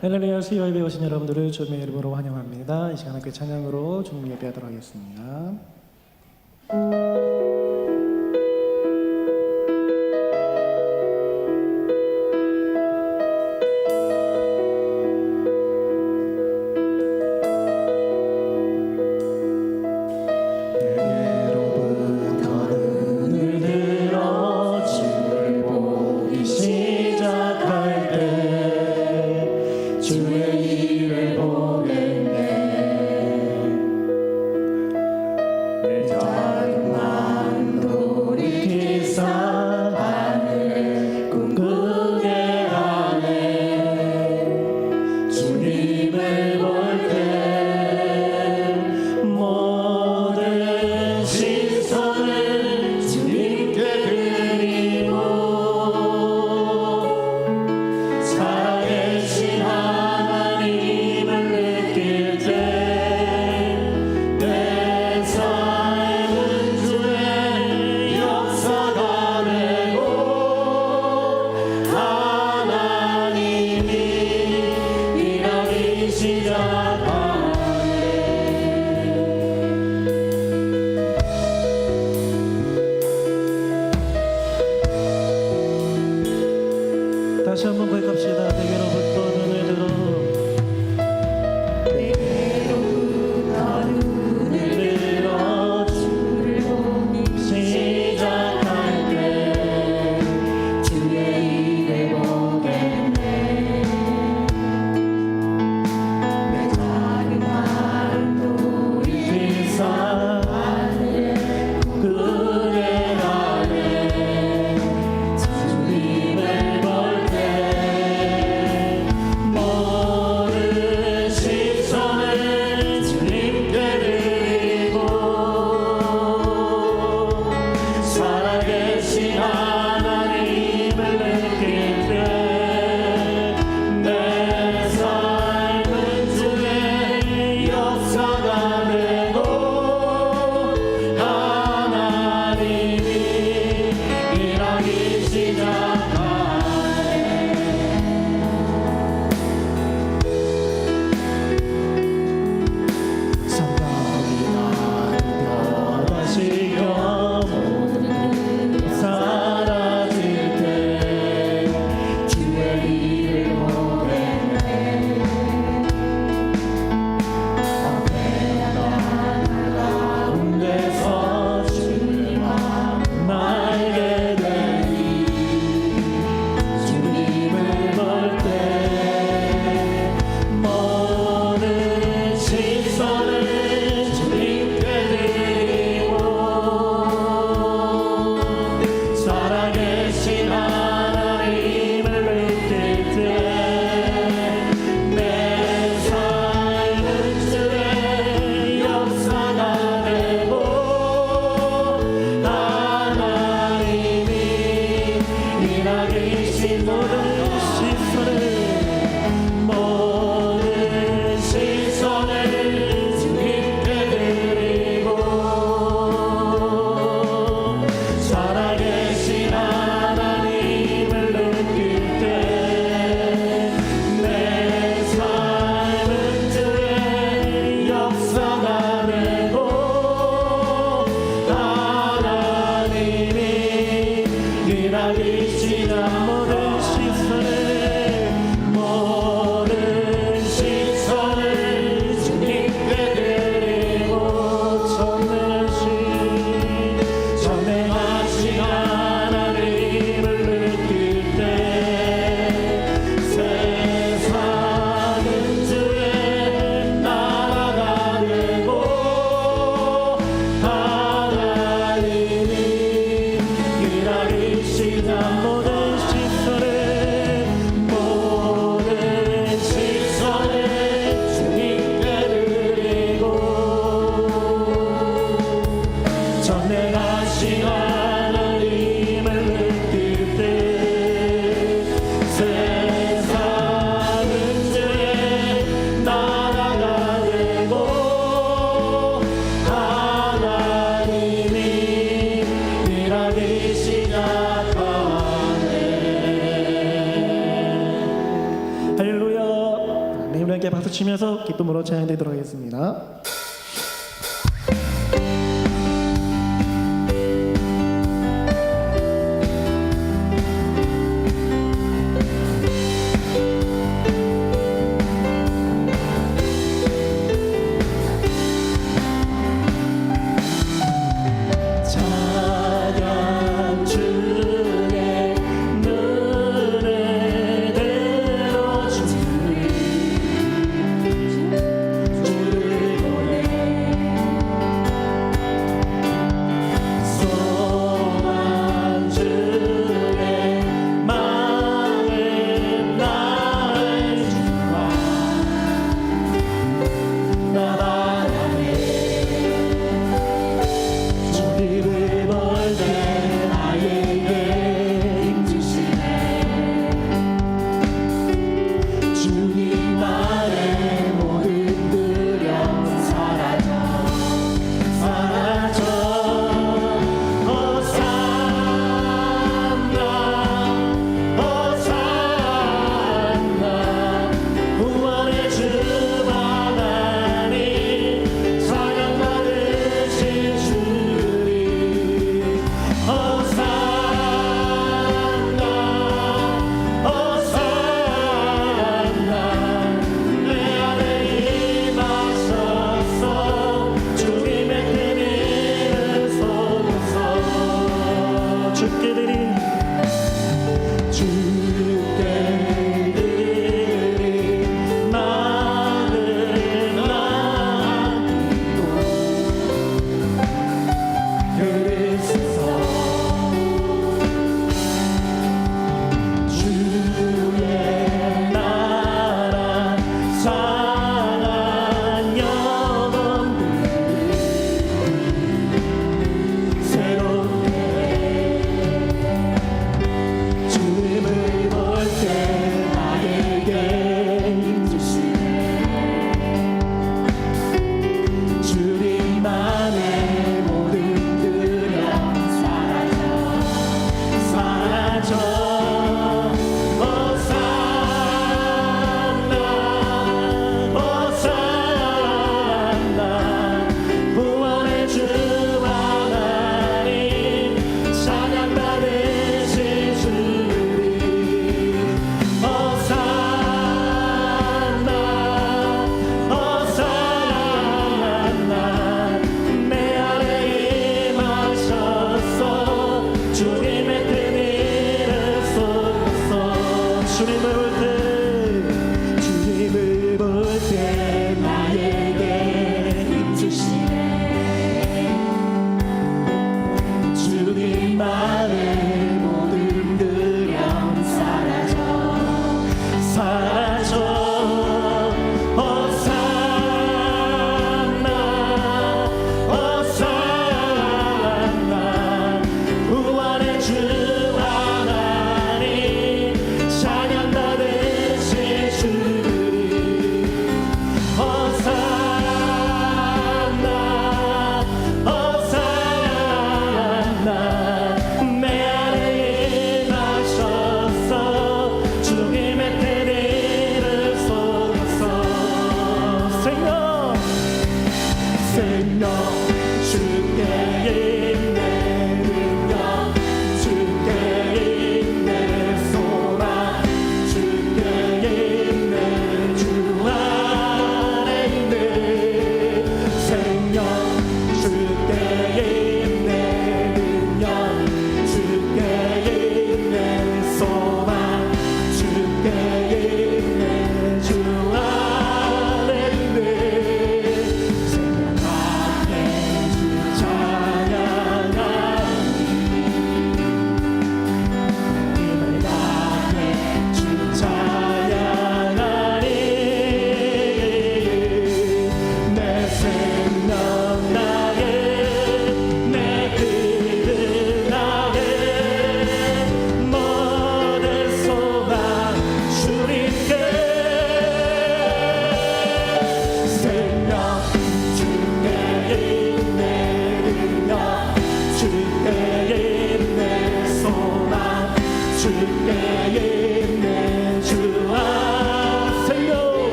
할렐루야. 수요 예배 오신 여러분들을 주님의 이름으로 환영합니다. 이 시간 함께 찬양으로 주님 예배하도록 하겠습니다. 다시 한번 고백합시다. 내게로부터 눈을 들어 주를 보기 시작할 때 주의 일을 보겠네. 내 작은 마음도 이상 하늘에 그게 가네. 주님을 볼 때 모든 시선을 주님께 드리고 살아계신 하나님을 느낄 때 내 삶은 주의 역사가 되고 하나님이 일하기 시작하네. 성령이 나를 변하시며 모든 사라질 때 주의 일을 보겠네. 언제나 가운데서 주를 만나게 되리. 주님을 볼 때 모든 시선을 주님께 드리고 살아계신 하나님을 느낄 때 내 삶은 주의 역사가 되고 하나님이 일하기 신 모든 시선을 주님께 드리고 살아계신 하나님을 느낄 때 내 삶은 주의 역사가 되고 하나님이 일하기 시작. 모든 함께 박수 치면서 기쁨으로 찬양드리도록 하겠습니다.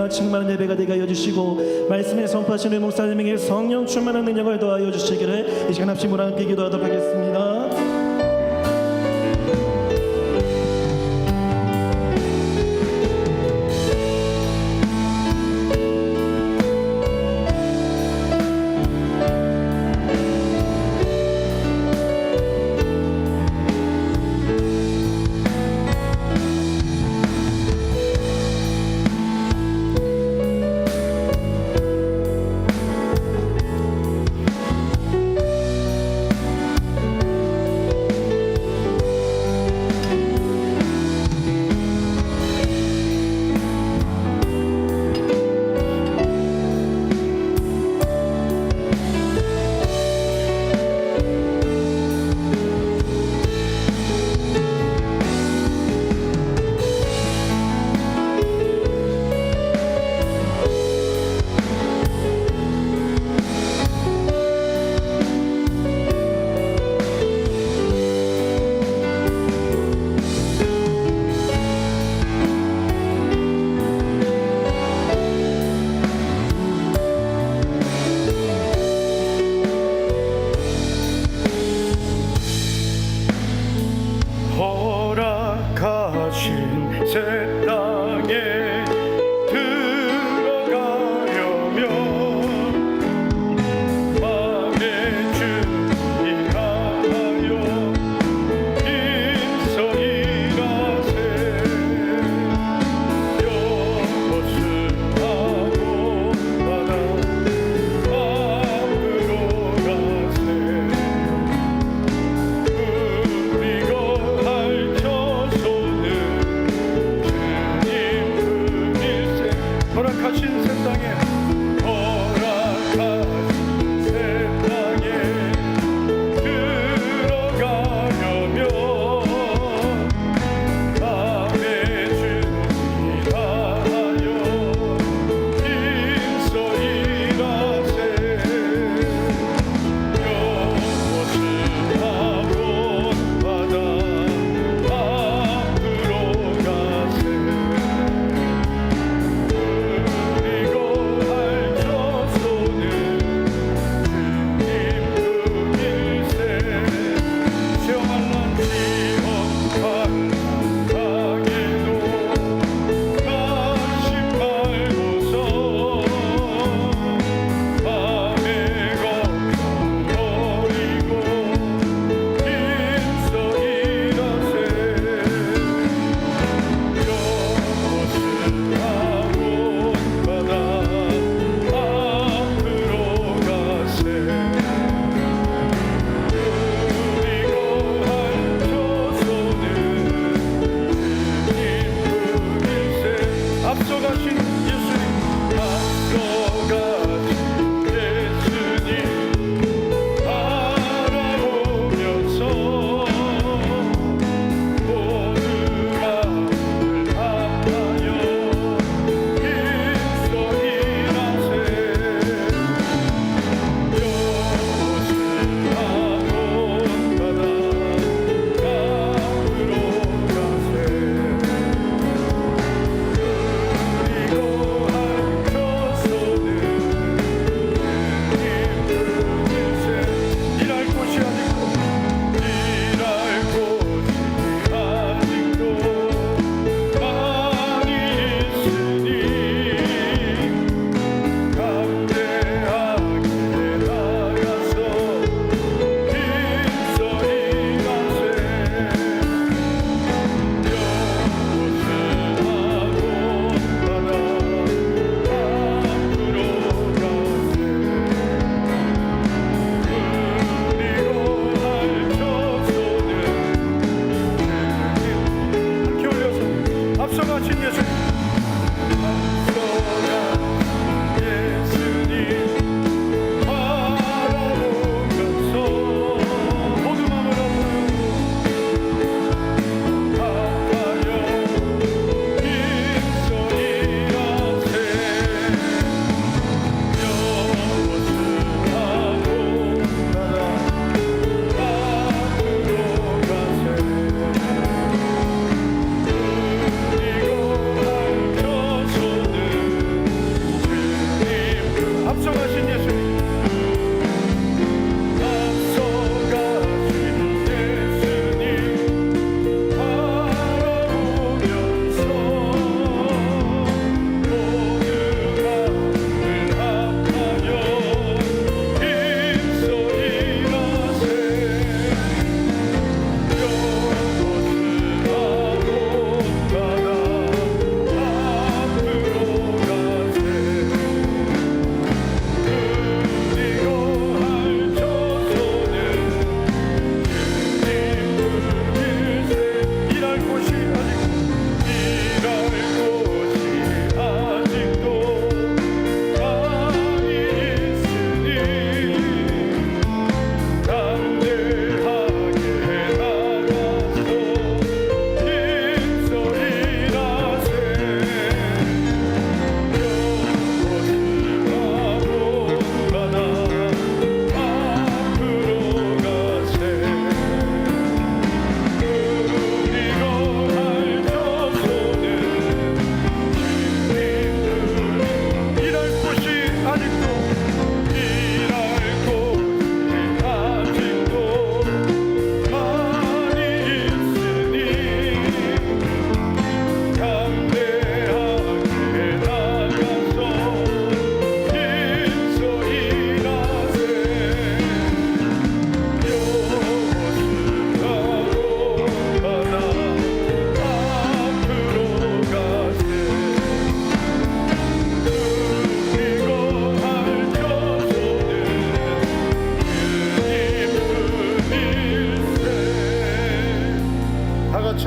충만한 예배가 되게 하여 주시고 말씀에 선포하시는 목사님에게 성령 충만한 능력을 더하여 주시기를 이 시간 합심 우리 함께 기도하도록 하겠습니다.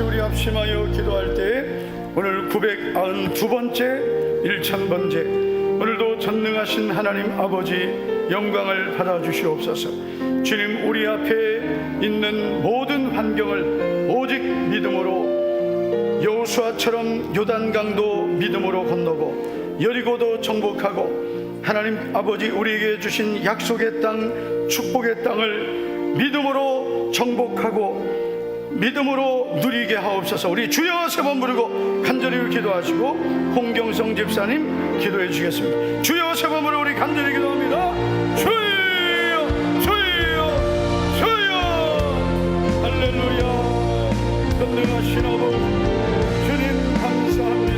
같이 우리 합심하여 기도할 때 오늘 992번째 1000번째 오늘도 전능하신 하나님 아버지 영광을 받아주시옵소서. 주님, 우리 앞에 있는 모든 환경을 오직 믿음으로 여호수아처럼 요단강도 믿음으로 건너고 여리고도 정복하고 하나님 아버지 우리에게 주신 약속의 땅, 축복의 땅을 믿음으로 정복하고 믿음으로 누리게 하옵소서. 우리 주여 세 번 부르고 간절히 기도하시고 홍경성 집사님 기도해 주시겠습니다. 주여 세 번 부르고 우리 간절히 기도합니다. 주여 주여 주여. 할렐루야. 전능하신 아버지 주님 감사합니다.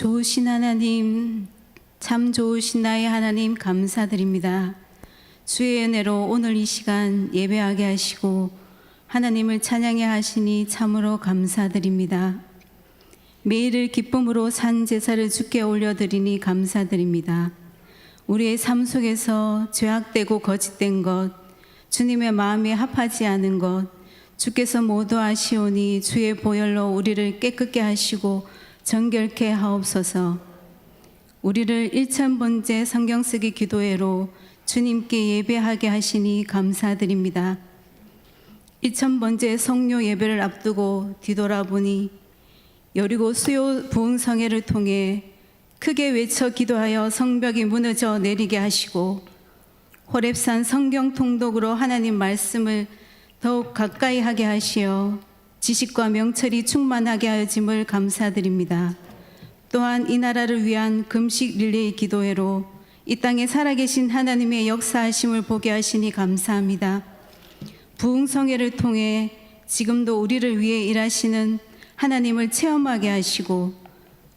좋으신 하나님, 참 좋으신 나의 하나님 감사드립니다. 주의 은혜로 오늘 이 시간 예배하게 하시고 하나님을 찬양해 하시니 참으로 감사드립니다. 매일을 기쁨으로 산 제사를 주께 올려드리니 감사드립니다. 우리의 삶 속에서 죄악되고 거짓된 것, 주님의 마음에 합하지 않은 것, 주께서 모두 아시오니 주의 보혈로 우리를 깨끗게 하시고 정결케 하옵소서. 우리를 1000번째 성경 쓰기 기도회로 주님께 예배하게 하시니 감사드립니다. 1000번째 성료 예배를 앞두고 뒤돌아보니 여리고 수요 부흥성회를 통해 크게 외쳐 기도하여 성벽이 무너져 내리게 하시고 호렙산 성경 통독으로 하나님 말씀을 더욱 가까이 하게 하시어 지식과 명철이 충만하게 하여짐을 감사드립니다. 또한 이 나라를 위한 금식 릴레이 기도회로 이 땅에 살아계신 하나님의 역사하심을 보게 하시니 감사합니다. 부흥성회를 통해 지금도 우리를 위해 일하시는 하나님을 체험하게 하시고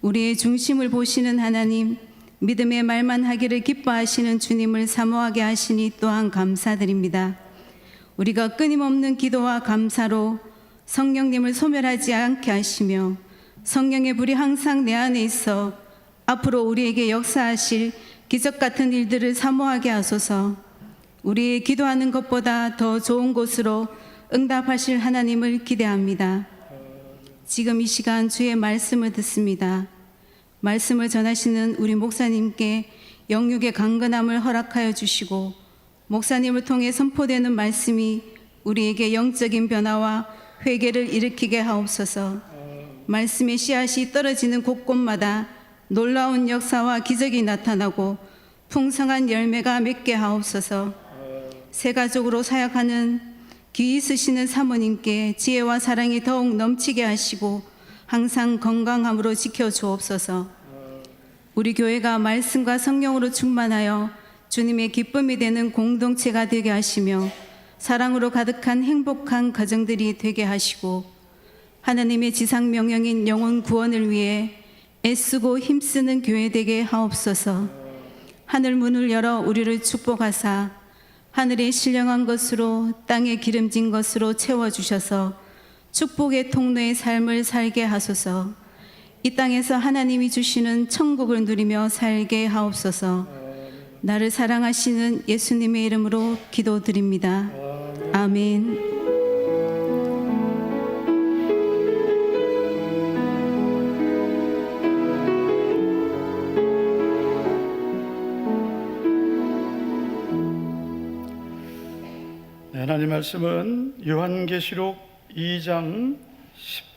우리의 중심을 보시는 하나님, 믿음의 말만 하기를 기뻐하시는 주님을 사모하게 하시니 또한 감사드립니다. 우리가 끊임없는 기도와 감사로 성령님을 소멸하지 않게 하시며 성령의 불이 항상 내 안에 있어 앞으로 우리에게 역사하실 기적 같은 일들을 사모하게 하소서. 우리의 기도하는 것보다 더 좋은 곳으로 응답하실 하나님을 기대합니다. 지금 이 시간 주의 말씀을 듣습니다. 말씀을 전하시는 우리 목사님께 영육의 강건함을 허락하여 주시고 목사님을 통해 선포되는 말씀이 우리에게 영적인 변화와 회개를 일으키게 하옵소서. 말씀의 씨앗이 떨어지는 곳곳마다 놀라운 역사와 기적이 나타나고 풍성한 열매가 맺게 하옵소서. 세가족으로 사역하는 귀 있으시는 사모님께 지혜와 사랑이 더욱 넘치게 하시고 항상 건강함으로 지켜주옵소서. 우리 교회가 말씀과 성령으로 충만하여 주님의 기쁨이 되는 공동체가 되게 하시며 사랑으로 가득한 행복한 가정들이 되게 하시고 하나님의 지상 명령인 영혼 구원을 위해 애쓰고 힘쓰는 교회 되게 하옵소서. 하늘 문을 열어 우리를 축복하사 하늘의 신령한 것으로 땅에 기름진 것으로 채워주셔서 축복의 통로의 삶을 살게 하소서. 이 땅에서 하나님이 주시는 천국을 누리며 살게 하옵소서. 나를 사랑하시는 예수님의 이름으로 기도드립니다. 아멘. 하나님 말씀은 요한계시록 2장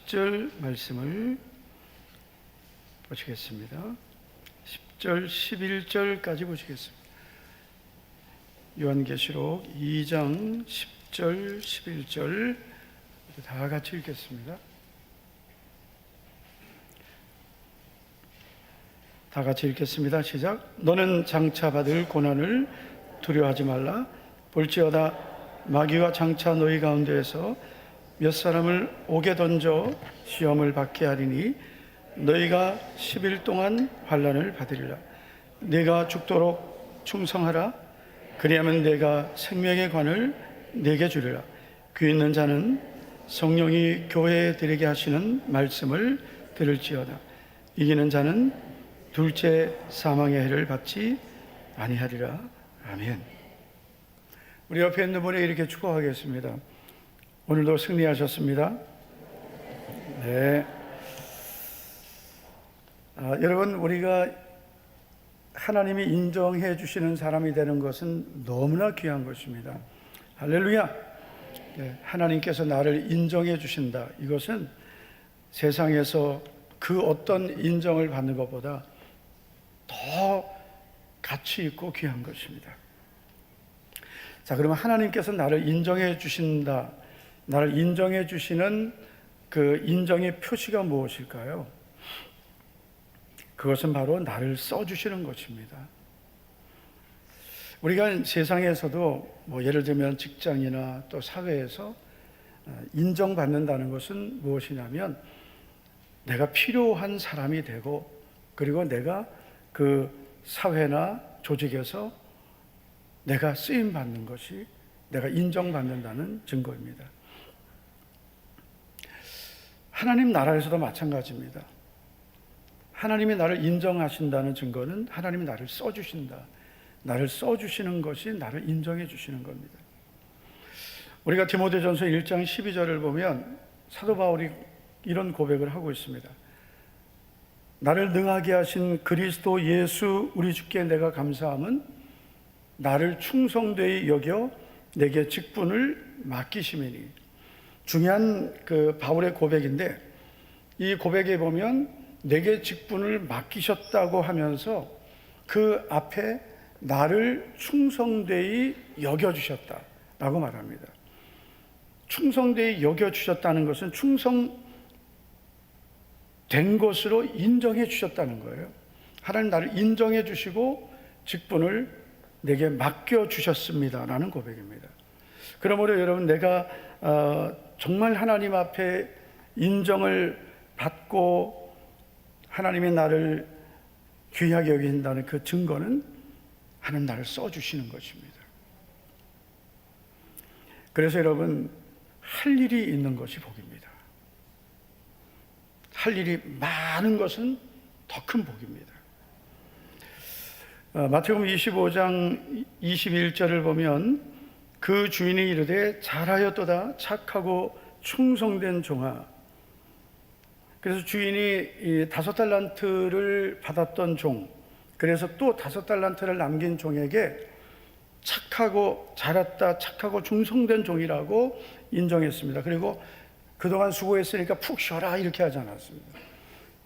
10절 말씀을 보시겠습니다. 10절 11절까지 보시겠습니다. 요한계시록 2장 10절 11절 다 같이 읽겠습니다. 다 같이 읽겠습니다. 시작. 너는 장차 받을 고난을 두려워하지 말라. 볼지어다 마귀와 장차 너희 가운데에서 몇 사람을 옥에 던져 시험을 받게 하리니 너희가 10일 동안 환난을 받으리라. 네가 죽도록 충성하라. 그리하면 내가 생명의 관을 네게 주리라. 귀 있는 자는 성령이 교회에 드리게 하시는 말씀을 들을지어다. 이기는 자는 둘째 사망의 해를 받지 아니하리라. 아멘. 우리 옆에 있는 분에 이렇게 축복하겠습니다. 오늘도 승리하셨습니다. 네. 여러분, 우리가 하나님이 인정해 주시는 사람이 되는 것은 너무나 귀한 것입니다. 할렐루야. 네, 하나님께서 나를 인정해 주신다. 이것은 세상에서 그 어떤 인정을 받는 것보다 더 가치 있고 귀한 것입니다. 자, 그러면 하나님께서 나를 인정해 주신다. 나를 인정해 주시는 그 인정의 표시가 무엇일까요? 그것은 바로 나를 써주시는 것입니다. 우리가 세상에서도 예를 들면 직장이나 또 사회에서 인정받는다는 것은 무엇이냐면 내가 필요한 사람이 되고 그리고 내가 그 사회나 조직에서 내가 쓰임받는 것이 내가 인정받는다는 증거입니다. 하나님 나라에서도 마찬가지입니다. 하나님이 나를 인정하신다는 증거는 하나님이 나를 써주신다. 나를 써주시는 것이 나를 인정해 주시는 겁니다. 우리가 디모데전서 1장 12절을 보면 사도 바울이 이런 고백을 하고 있습니다. 나를 능하게 하신 그리스도 예수 우리 주께 내가 감사함은 나를 충성되이 여겨 내게 직분을 맡기심이니. 중요한 그 바울의 고백인데 이 고백에 보면 내게 직분을 맡기셨다고 하면서 그 앞에 나를 충성되이 여겨주셨다라고 말합니다. 충성되이 여겨주셨다는 것은 충성된 것으로 인정해 주셨다는 거예요. 하나님 나를 인정해 주시고 직분을 내게 맡겨주셨습니다라는 고백입니다. 그러므로 여러분 내가 정말 하나님 앞에 인정을 받고 하나님이 나를 귀하게 여긴다는 그 증거는 하나님 나를 써주시는 것입니다. 그래서 여러분 할 일이 있는 것이 복입니다. 할 일이 많은 것은 더 큰 복입니다. 마태복음 25장 21절을 보면 그 주인이 이르되 잘하였도다 착하고 충성된 종아. 그래서 주인이 5달란트를 받았던 종, 그래서 또 5달란트를 남긴 종에게 착하고 잘했다 착하고 충성된 종이라고 인정했습니다. 그리고 그동안 수고했으니까 푹 쉬어라 이렇게 하지 않았습니다.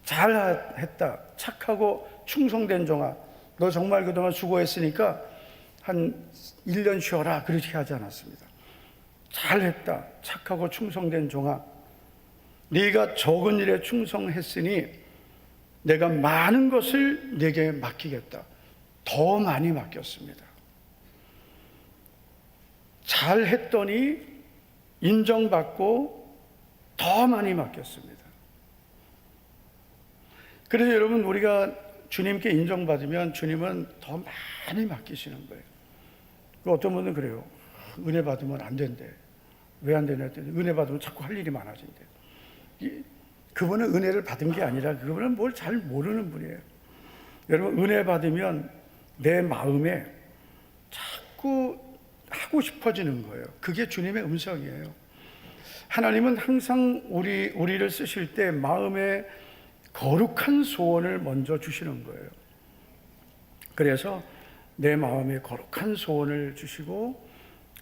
잘했다 착하고 충성된 종아, 너 정말 그동안 수고했으니까 한 1년 쉬어라 그렇게 하지 않았습니다. 잘했다 착하고 충성된 종아, 네가 적은 일에 충성했으니 내가 많은 것을 내게 맡기겠다. 더 많이 맡겼습니다. 잘했더니 인정받고 더 많이 맡겼습니다. 그래서 여러분, 우리가 주님께 인정받으면 주님은 더 많이 맡기시는 거예요. 어떤 분은 그래요. 은혜 받으면 안 된대. 왜 안 되냐 했더니 은혜 받으면 자꾸 할 일이 많아진대. 그분은 은혜를 받은 게 아니라 그분은 뭘 잘 모르는 분이에요. 여러분, 은혜 받으면 내 마음에 자꾸 하고 싶어지는 거예요. 그게 주님의 음성이에요. 하나님은 항상 우리를 쓰실 때 마음에 거룩한 소원을 먼저 주시는 거예요. 그래서 내 마음에 거룩한 소원을 주시고,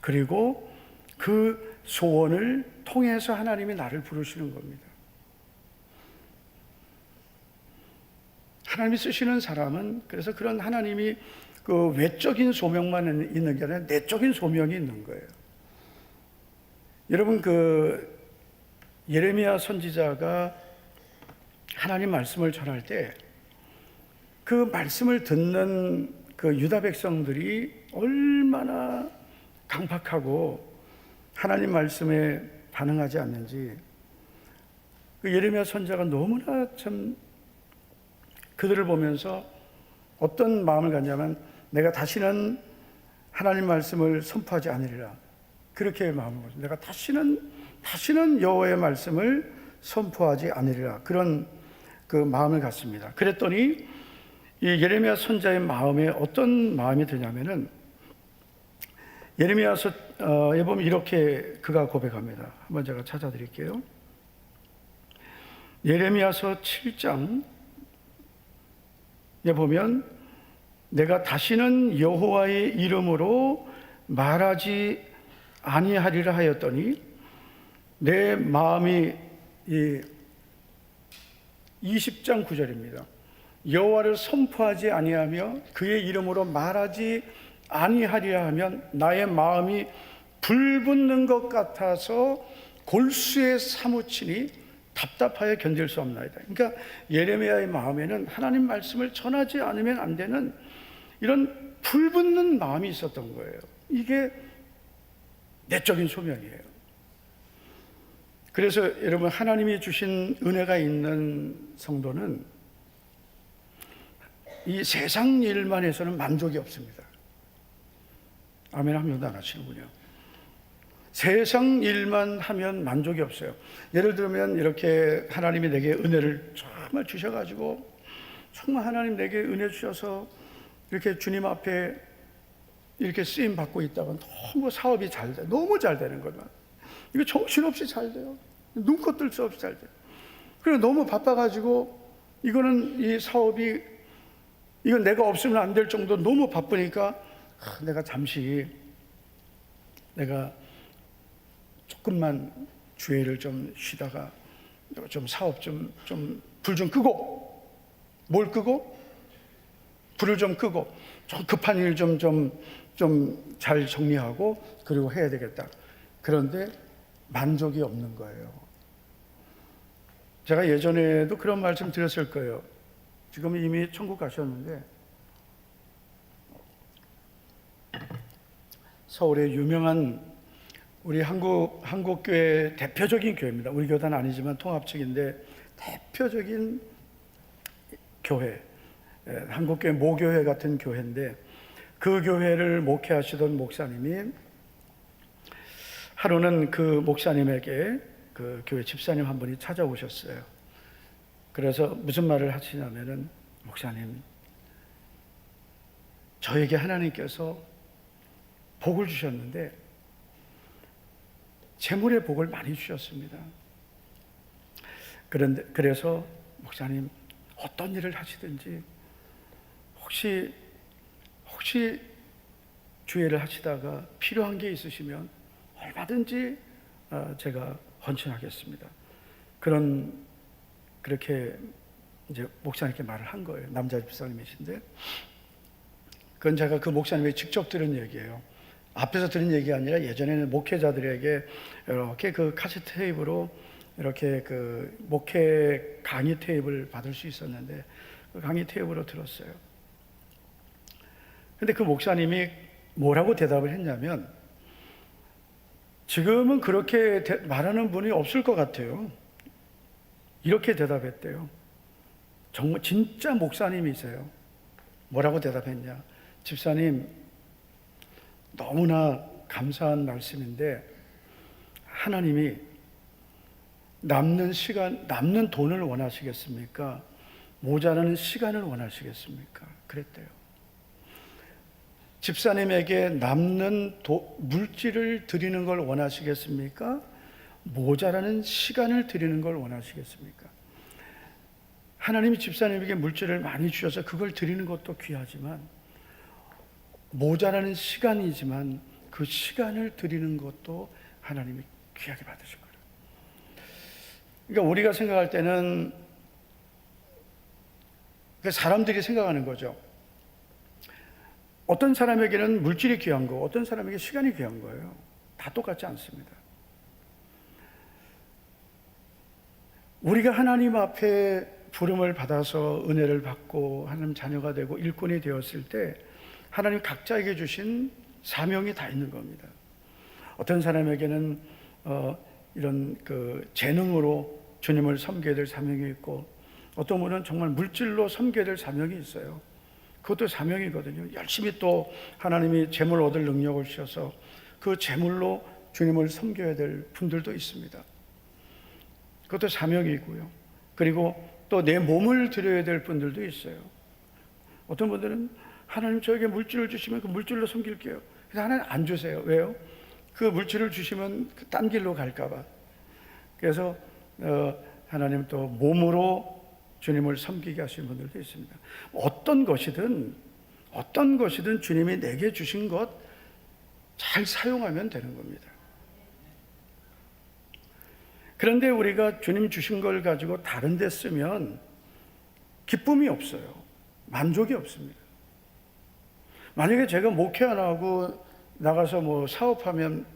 그리고 그 소원을 통해서 하나님이 나를 부르시는 겁니다. 하나님이 쓰시는 사람은, 그래서 그런 하나님이 그 외적인 소명만 있는 게 아니라 내적인 소명이 있는 거예요. 여러분, 그 예레미야 선지자가 하나님 말씀을 전할 때 그 말씀을 듣는 그 유다 백성들이 얼마나 강팍하고 하나님 말씀에 반응하지 않는지, 그 예레미야 선지자가 너무나 참 그들을 보면서 어떤 마음을 갖냐면, 내가 다시는 하나님 말씀을 선포하지 않으리라, 그렇게 마음을 먹었어요. 내가 다시는 여호와의 말씀을 선포하지 않으리라, 그런 그 마음을 갖습니다. 그랬더니 이 예레미야 선지자의 마음에 어떤 마음이 드냐면은, 예레미야서에 보면 이렇게 그가 고백합니다. 한번 제가 찾아드릴게요. 예레미야서 7장에 보면, 내가 다시는 여호와의 이름으로 말하지 아니하리라 하였더니 내 마음이, 이 20장 9절입니다. 여호와를 선포하지 아니하며 그의 이름으로 말하지 아니하리라 하면 나의 마음이 불붙는 것 같아서 골수에 사무치니 답답하여 견딜 수 없나이다. 그러니까 예레미야의 마음에는 하나님 말씀을 전하지 않으면 안 되는 이런 불붙는 마음이 있었던 거예요. 이게 내적인 소명이에요. 그래서 여러분, 하나님이 주신 은혜가 있는 성도는 이 세상 일만 해서는 만족이 없습니다. 아멘 한 명도 안 하시는군요. 세상 일만 하면 만족이 없어요. 예를 들면 이렇게 하나님이 내게 은혜를 정말 주셔가지고, 정말 하나님 내게 은혜 주셔서 이렇게 주님 앞에 이렇게 쓰임 받고 있다가 너무 사업이 잘 돼, 너무 잘 되는 거다. 이거 정신없이 잘 돼요. 눈코 뜰 수 없이 잘 돼요. 그리고 너무 바빠가지고 이거는 이 사업이, 이건 내가 없으면 안 될 정도 너무 바쁘니까 내가 잠시 내가 조금만 주의를 좀 쉬다가 좀 사업 좀 불 좀 끄고, 뭘 끄고? 불을 좀 끄고 좀 급한 일 좀 잘 정리하고 그리고 해야 되겠다. 그런데 만족이 없는 거예요. 제가 예전에도 그런 말씀 드렸을 거예요. 지금 이미 천국 가셨는데, 서울의 유명한 우리 한국교회 대표적인 교회입니다. 우리 교단은 아니지만 통합측인데 대표적인 교회, 한국교회 모교회 같은 교회인데, 그 교회를 목회하시던 목사님이 하루는 그 목사님에게 그 교회 집사님 한 분이 찾아오셨어요. 그래서 무슨 말을 하시냐면은, 목사님, 저에게 하나님께서 복을 주셨는데 재물의 복을 많이 주셨습니다. 그래서 목사님, 어떤 일을 하시든지 혹시 주회를 하시다가 필요한 게 있으시면 얼마든지 제가 헌신하겠습니다. 그렇게 이제 목사님께 말을 한 거예요. 남자 집사님이신데, 그건 제가 그 목사님에게 직접 들은 얘기예요. 앞에서 들은 얘기가 아니라 예전에는 목회자들에게 이렇게 그 카세트 테이프로 이렇게 그 목회 강의 테이프를 받을 수 있었는데 그 강의 테이프로 들었어요. 근데 그 목사님이 뭐라고 대답을 했냐면, 지금은 그렇게 말하는 분이 없을 것 같아요. 이렇게 대답했대요. 정말 진짜 목사님이세요. 뭐라고 대답했냐? 집사님, 너무나 감사한 말씀인데 하나님이 남는 시간, 남는 돈을 원하시겠습니까? 모자라는 시간을 원하시겠습니까? 그랬대요. 집사님에게 남는 물질을 드리는 걸 원하시겠습니까? 모자라는 시간을 드리는 걸 원하시겠습니까? 하나님이 집사님에게 물질을 많이 주셔서 그걸 드리는 것도 귀하지만, 모자라는 시간이지만 그 시간을 드리는 것도 하나님이 귀하게 받으실 거예요. 그러니까 우리가 생각할 때는, 사람들이 생각하는 거죠. 어떤 사람에게는 물질이 귀한 거, 어떤 사람에게 시간이 귀한 거예요. 다 똑같지 않습니다. 우리가 하나님 앞에 부름을 받아서 은혜를 받고 하나님 자녀가 되고 일꾼이 되었을 때 하나님 각자에게 주신 사명이 다 있는 겁니다. 어떤 사람에게는 이런 그 재능으로 주님을 섬겨야 될 사명이 있고, 어떤 분은 정말 물질로 섬겨야 될 사명이 있어요. 그것도 사명이거든요. 열심히 또 하나님이 재물 얻을 능력을 주셔서 그 재물로 주님을 섬겨야 될 분들도 있습니다. 그것도 사명이고요. 그리고 또 내 몸을 드려야 될 분들도 있어요. 어떤 분들은 하나님 저에게 물질을 주시면 그 물질로 섬길게요. 그래서 하나님 안 주세요. 왜요? 그 물질을 주시면 딴 길로 갈까 봐. 그래서 하나님 또 몸으로 주님을 섬기게 하시는 분들도 있습니다. 어떤 것이든 주님이 내게 주신 것 잘 사용하면 되는 겁니다. 그런데 우리가 주님 주신 걸 가지고 다른 데 쓰면 기쁨이 없어요. 만족이 없습니다. 만약에 제가 목회 안 하고 나가서 뭐 사업하면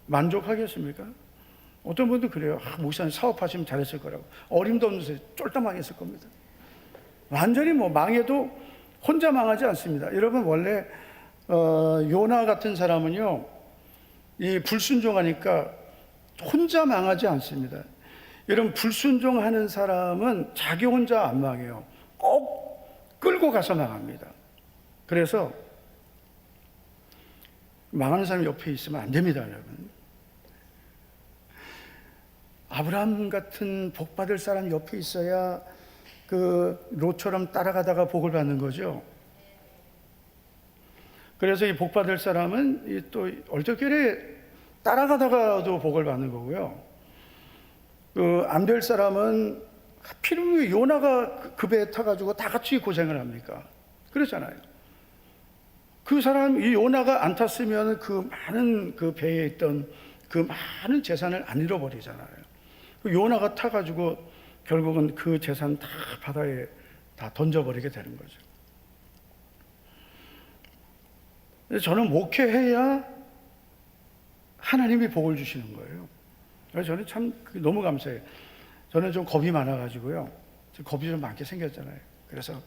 만족하겠습니까? 어떤 분도 그래요. 목사님 사업하시면 잘했을 거라고. 어림도 없는 쫄딱 망했을 겁니다. 완전히 뭐 망해도 혼자 망하지 않습니다. 여러분, 원래 요나 같은 사람은요, 이 불순종하니까 혼자 망하지 않습니다. 여러분, 불순종하는 사람은 자기 혼자 안 망해요. 꼭 끌고 가서 망합니다. 그래서 망하는 사람이 옆에 있으면 안 됩니다, 여러분. 아브라함 같은 복 받을 사람이 옆에 있어야 그 롯처럼 따라가다가 복을 받는 거죠. 그래서 이 복 받을 사람은 또 얼떨결에 따라가다가도 복을 받는 거고요. 그 안 될 사람은 하필이면 요나가 그 배에 타가지고 다 같이 고생을 합니까? 그렇잖아요. 그 사람, 이 요나가 안 탔으면 그 많은 그 배에 있던 그 많은 재산을 안 잃어버리잖아요. 요나가 타가지고 결국은 그 재산 다 바다에 다 던져버리게 되는 거죠. 저는 목회해야 하나님이 복을 주시는 거예요. 그래서 저는 참 너무 감사해요. 저는 좀 겁이 많아가지고요. 겁이 좀 많게 생겼잖아요. 그래서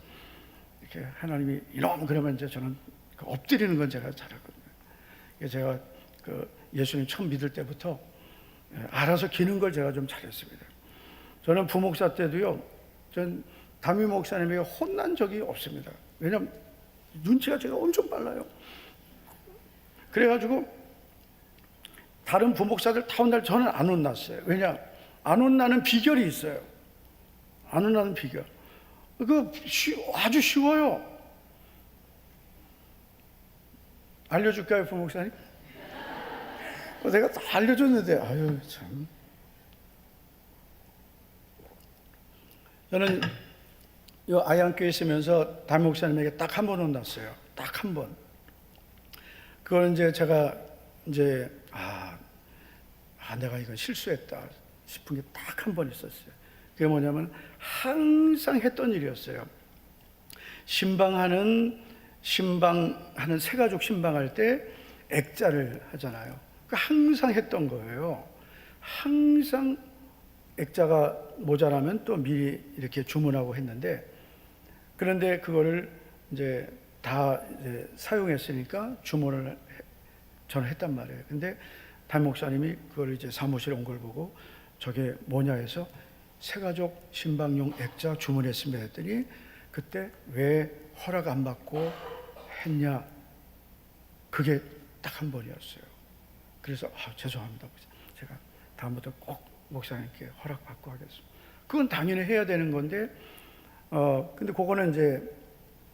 이렇게 하나님이 이놈 그러면 이제 저는 엎드리는 건 제가 잘하거든요. 제가 그 예수님 처음 믿을 때부터 알아서 기는 걸 제가 좀 잘했습니다. 저는 부목사 때도요, 전 담임 목사님에게 혼난 적이 없습니다. 왜냐하면 눈치가 제가 엄청 빨라요. 그래가지고 다른 부목사들 다 혼날, 저는 안 혼났어요. 왜냐? 안 혼나는 비결이 있어요. 안 혼나는 비결. 아주 쉬워요. 알려줄까요, 부목사님? 내가 다 알려줬는데, 아유, 참. 저는 이 아이안교회 있으면서 담임 목사님에게 딱 한 번 혼났어요. 딱 한 번. 그걸 이제 제가 이제, 내가 이건 실수했다 싶은 게 딱 한 번 있었어요. 그게 뭐냐면, 항상 했던 일이었어요. 신방하는 새가족 신방할 때 액자를 하잖아요. 항상 했던 거예요. 항상 액자가 모자라면 또 미리 이렇게 주문하고 했는데, 그런데 그거를 이제 다 이제 사용했으니까 저는 했단 말이에요. 근데 담임 목사님이 그걸 이제 사무실에 온 걸 보고 저게 뭐냐 해서 새가족 신방용 액자 주문했습니다 했더니, 그때 왜 허락 안 받고 했냐, 그게 딱 한 번이었어요. 그래서 죄송합니다, 제가 다음부터 꼭 목사님께 허락 받고 하겠습니다. 그건 당연히 해야 되는 건데, 근데 그거는 이제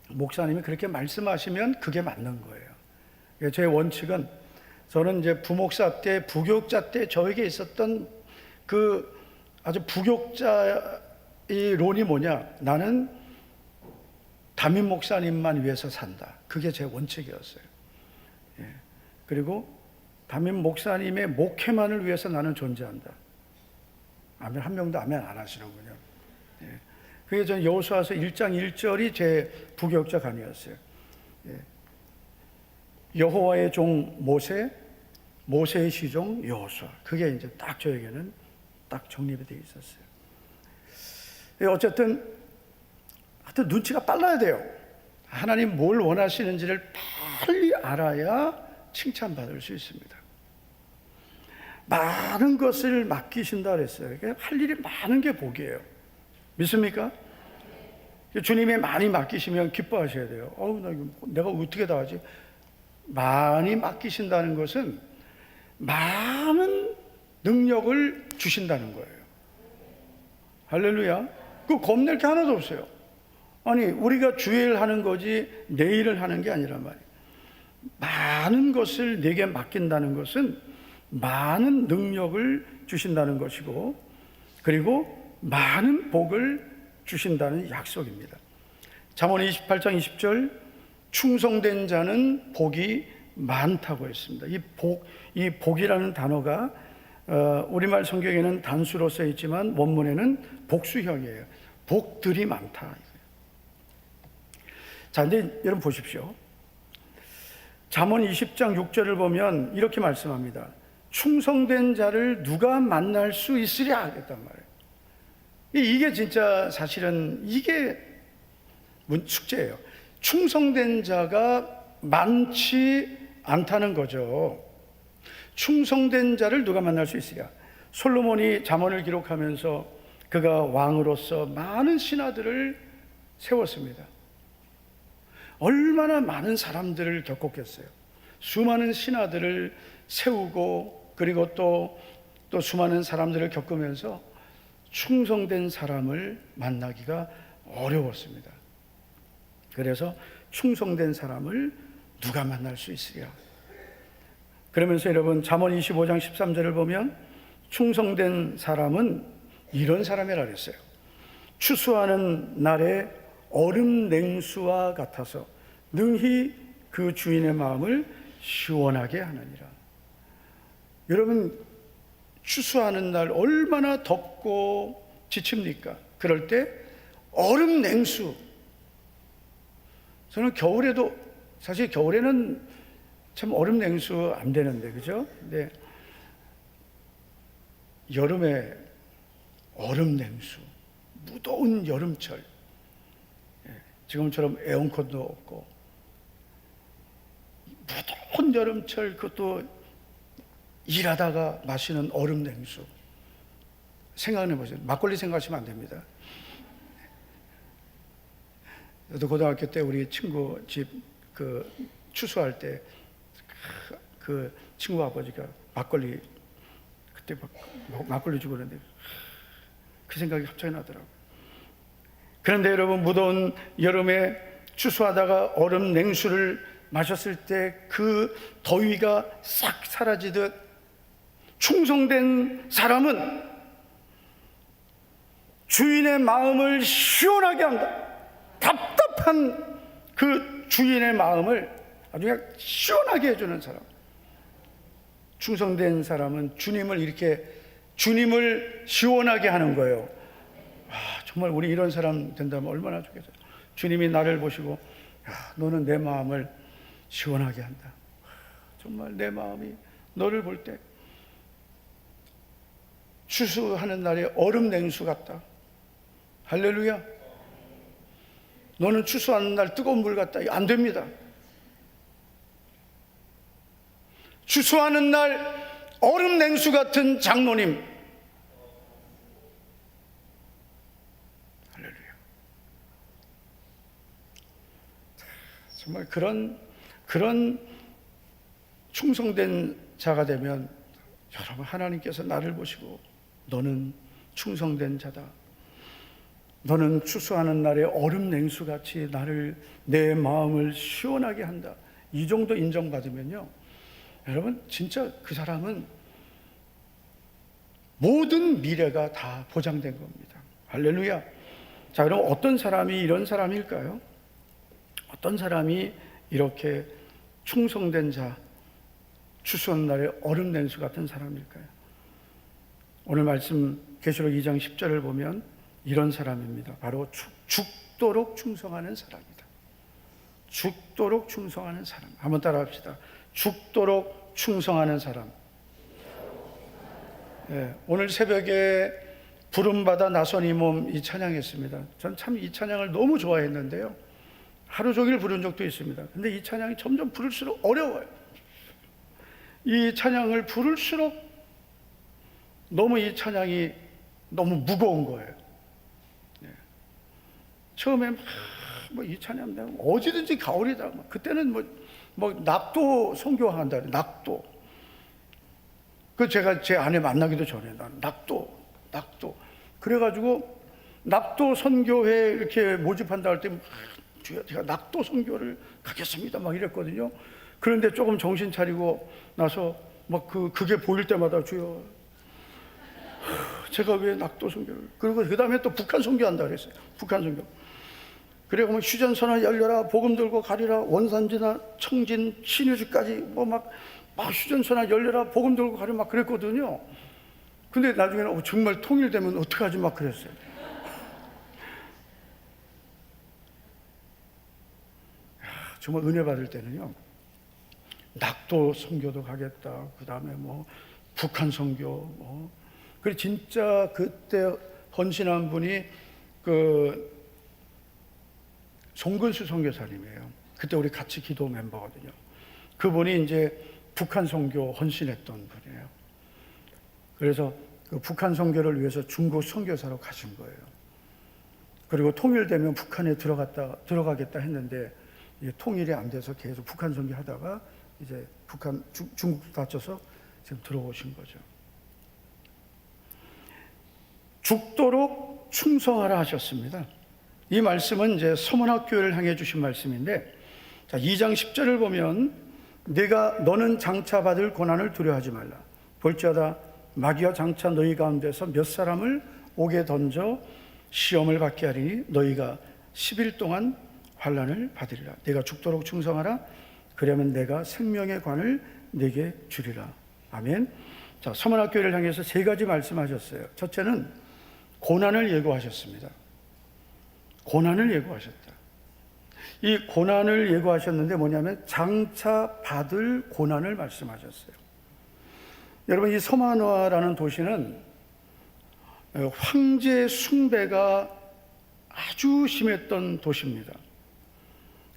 목사님이 그렇게 말씀하시면 그게 맞는 거예요. 제 원칙은, 저는 이제 부목사 때, 부교육자 때 저에게 있었던 그 아주 부교육자의 론이 뭐냐, 나는 담임 목사님만 위해서 산다. 그게 제 원칙이었어요. 그리고 담임 목사님의 목회만을 위해서 나는 존재한다. 아멘. 한 명도 아멘 안 하시는군요. 그게 전 여호수아서 1장 1절이 제 부교육자 강의였어요. 여호와의 종 모세, 모세의 시종 여호수아. 그게 이제 딱 저에게는 딱 정립이 되어 있었어요. 어쨌든 하여튼 눈치가 빨라야 돼요. 하나님 뭘 원하시는지를 빨리 알아야 칭찬받을 수 있습니다. 많은 것을 맡기신다 그랬어요. 할 일이 많은 게 복이에요. 믿습니까? 주님이 많이 맡기시면 기뻐하셔야 돼요. 내가 어떻게 다 하지? 많이 맡기신다는 것은 많은 능력을 주신다는 거예요. 할렐루야. 그 겁낼 게 하나도 없어요. 아니, 우리가 주일 하는 거지 내일을 하는 게 아니란 말이에요. 많은 것을 내게 맡긴다는 것은 많은 능력을 주신다는 것이고, 그리고 많은 복을 주신다는 약속입니다. 잠언 28장 20절, 충성된 자는 복이 많다고 했습니다. 이 복이라는 단어가 우리말 성경에는 단수로 써 있지만 원문에는 복수형이에요. 복들이 많다. 자, 근데 여러분 보십시오. 잠언 20장 6절을 보면 이렇게 말씀합니다. 충성된 자를 누가 만날 수 있으랴 했단 말이에요. 이게 진짜 사실은 이게 숙제예요. 충성된 자가 많지 않다는 거죠. 충성된 자를 누가 만날 수 있으랴. 솔로몬이 잠언을 기록하면서 그가 왕으로서 많은 신하들을 세웠습니다. 얼마나 많은 사람들을 겪었겠어요. 수많은 신하들을 세우고, 그리고 또 수많은 사람들을 겪으면서 충성된 사람을 만나기가 어려웠습니다. 그래서 충성된 사람을 누가 만날 수 있으랴. 그러면서 여러분 잠언 25장 13절을 보면 충성된 사람은 이런 사람이라 그랬어요. 추수하는 날에 얼음 냉수와 같아서 능히 그 주인의 마음을 시원하게 하느니라. 여러분, 추수하는 날 얼마나 덥고 지칩니까? 그럴 때 얼음 냉수. 저는 겨울에도, 사실 겨울에는 참 얼음 냉수 안 되는데, 그죠? 근데 여름에 얼음 냉수, 무더운 여름철, 지금처럼 에어컨도 없고 무더운 여름철, 그것도 일하다가 마시는 얼음 냉수. 생각해 보세요. 막걸리 생각하시면 안 됩니다. 저도 고등학교 때 우리 친구 집 추수할 때 그 친구 아버지가 막걸리, 그때 막걸리 주고 그러는데 그 생각이 갑자기 나더라고요. 그런데 여러분, 무더운 여름에 추수하다가 얼음 냉수를 마셨을 때 그 더위가 싹 사라지듯 충성된 사람은 주인의 마음을 시원하게 한다. 답답한 그 주인의 마음을 아주 그냥 시원하게 해주는 사람. 충성된 사람은 주님을 시원하게 하는 거예요. 정말 우리 이런 사람 된다면 얼마나 좋겠어요. 주님이 나를 보시고, 너는 내 마음을 시원하게 한다. 정말 내 마음이 너를 볼 때 추수하는 날에 얼음 냉수 같다. 할렐루야. 너는 추수하는 날 뜨거운 물 같다. 안 됩니다. 추수하는 날 얼음 냉수 같은 장로님. 할렐루야. 정말 그런 충성된 자가 되면 여러분, 하나님께서 나를 보시고 너는 충성된 자다. 너는 추수하는 날에 얼음 냉수같이 내 마음을 시원하게 한다. 이 정도 인정받으면요, 여러분, 진짜 그 사람은 모든 미래가 다 보장된 겁니다. 할렐루야. 자, 그럼 어떤 사람이 이런 사람일까요? 어떤 사람이 이렇게 충성된 자, 추수하는 날에 얼음 냉수 같은 사람일까요? 오늘 말씀 계시록 2장 10절을 보면 이런 사람입니다. 바로 죽도록 충성하는 사람이다. 죽도록 충성하는 사람. 한번 따라합시다. 죽도록 충성하는 사람. 네, 오늘 새벽에 부름받아 나선 이 몸 이 찬양했습니다. 전 참 이 찬양을 너무 좋아했는데요, 하루 종일 부른 적도 있습니다. 근데 이 찬양이 점점 부를수록 어려워요. 이 찬양을 부를수록 이 찬양이 너무 무거운 거예요. 처음에 이 찬양 내가 어디든지 가오리다. 그때는 낙도 선교한다. 낙도. 제가 제 아내 만나기도 전에 낙도. 그래가지고 낙도 선교회 이렇게 모집한다 할 때 주여, 제가 낙도 선교를 가겠습니다. 이랬거든요. 그런데 조금 정신 차리고 나서 그게 보일 때마다 주여, 제가 왜 낙도 선교를. 그리고 그 다음에 또 북한 선교한다 그랬어요. 북한 선교. 그리고 휴전선을 열려라, 복음 들고 가리라, 원산지나 청진, 신유지까지 휴전선을 열려라, 복음 들고 가리라 그랬거든요. 근데 나중에는 정말 통일되면 어떡하지 그랬어요. 정말 은혜 받을 때는요, 낙도 선교도 가겠다. 그 다음에 북한 선교, 그리고 진짜 그때 헌신한 분이 송근수 선교사님이에요. 그때 우리 같이 기도 멤버거든요. 그분이 이제 북한 선교 헌신했던 분이에요. 그래서 그 북한 선교를 위해서 중국 선교사로 가신 거예요. 그리고 통일되면 북한에 들어가겠다 했는데 통일이 안 돼서 계속 북한 선교하다가 이제 중국 다쳐서 지금 들어오신 거죠. 죽도록 충성하라 하셨습니다. 이 말씀은 이제 서문학교를 향해 주신 말씀인데, 자, 2장 10절을 보면 너는 장차 받을 고난을 두려워하지 말라. 볼지어다 마귀와 장차 너희 가운데서 몇 사람을 옥에 던져 시험을 받게 하리니 너희가 10일 동안 환난을 받으리라. 내가 죽도록 충성하라. 그러면 내가 생명의 관을 네게 주리라. 아멘. 자, 서문학교를 향해서 세 가지 말씀하셨어요. 첫째는 고난을 예고하셨습니다. 고난을 예고하셨다. 이 고난을 예고하셨는데 뭐냐면 장차 받을 고난을 말씀하셨어요. 여러분, 이 서만화라는 도시는 황제 숭배가 아주 심했던 도시입니다.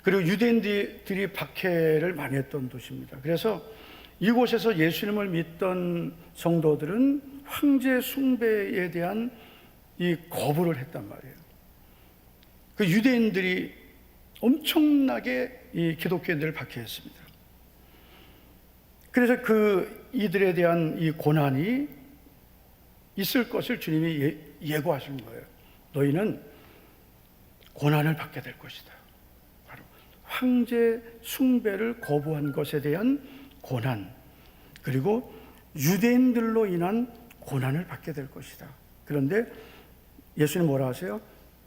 그리고 유대인들이 박해를 많이 했던 도시입니다. 그래서 이곳에서 예수님을 믿던 성도들은 황제 숭배에 대한 이 거부를 했단 말이에요. 그 유대인들이 엄청나게 이 기독교인들을 박해했습니다. 그래서 이들에 대한 이 고난이 있을 것을 주님이 예고하신 거예요. 너희는 고난을 받게 될 것이다. 바로 황제 숭배를 거부한 것에 대한 고난, 그리고 유대인들로 인한 고난을 받게 될 것이다. 그런데 예수님 뭐라 하세요?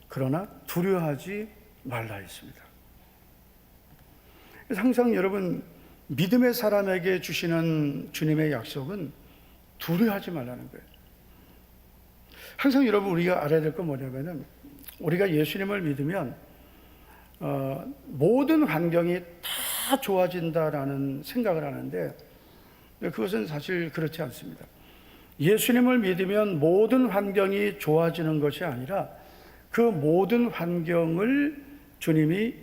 그러나 두려워하지 말라 했습니다. 그래서 항상 여러분, 믿음의 사람에게 주시는 주님의 약속은 두려워하지 말라는 거예요. 항상 여러분, 우리가 알아야 될 건 뭐냐면은, 우리가 예수님을 믿으면 모든 환경이 다 좋아진다라는 생각을 하는데, 그것은 사실 그렇지 않습니다. 예수님을 믿으면 모든 환경이 좋아지는 것이 아니라 그 모든 환경을 주님이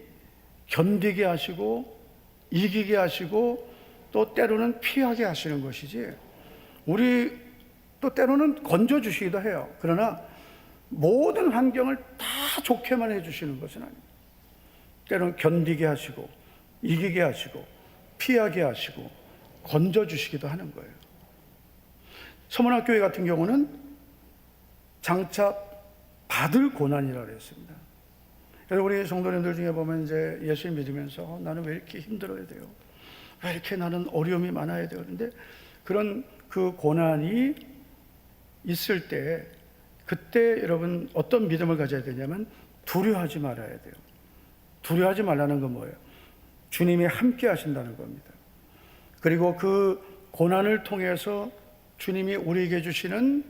견디게 하시고 이기게 하시고 또 때로는 피하게 하시는 것이지, 우리 또 때로는 건져주시기도 해요. 그러나 모든 환경을 다 좋게만 해주시는 것은 아닙니다. 때로는 견디게 하시고 이기게 하시고 피하게 하시고 건져주시기도 하는 거예요. 서문학교회 같은 경우는 장차 받을 고난이라고 했습니다. 여러분, 우리 성도님들 중에 보면 이제 예수님 믿으면서 나는 왜 이렇게 힘들어야 돼요? 왜 이렇게 나는 어려움이 많아야 돼요? 그런데 그런 그 고난이 있을 때, 그때 여러분 어떤 믿음을 가져야 되냐면 두려워하지 말아야 돼요. 두려워하지 말라는 건 뭐예요? 주님이 함께 하신다는 겁니다. 그리고 그 고난을 통해서 주님이 우리에게 주시는,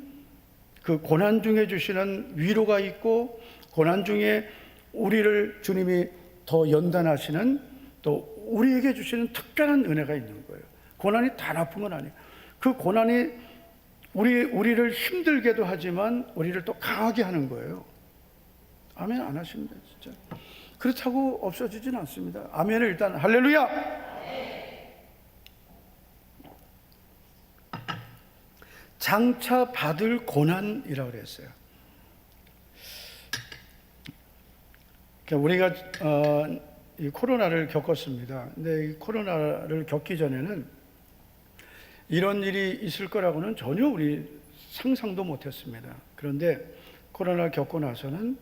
그 고난 중에 주시는 위로가 있고, 고난 중에 우리를 주님이 더 연단하시는, 또 우리에게 주시는 특별한 은혜가 있는 거예요. 고난이 다 나쁜 건 아니에요. 그 고난이 우리를 힘들게도 하지만 우리를 또 강하게 하는 거예요. 아멘 안 하십니다, 진짜. 그렇다고 없어지진 않습니다. 아멘을 일단 할렐루야. 장차 받을 고난이라고 그랬어요. 우리가 이 코로나를 겪었습니다. 근데 이 코로나를 겪기 전에는 이런 일이 있을 거라고는 전혀 우리 상상도 못했습니다. 그런데 코로나를 겪고 나서는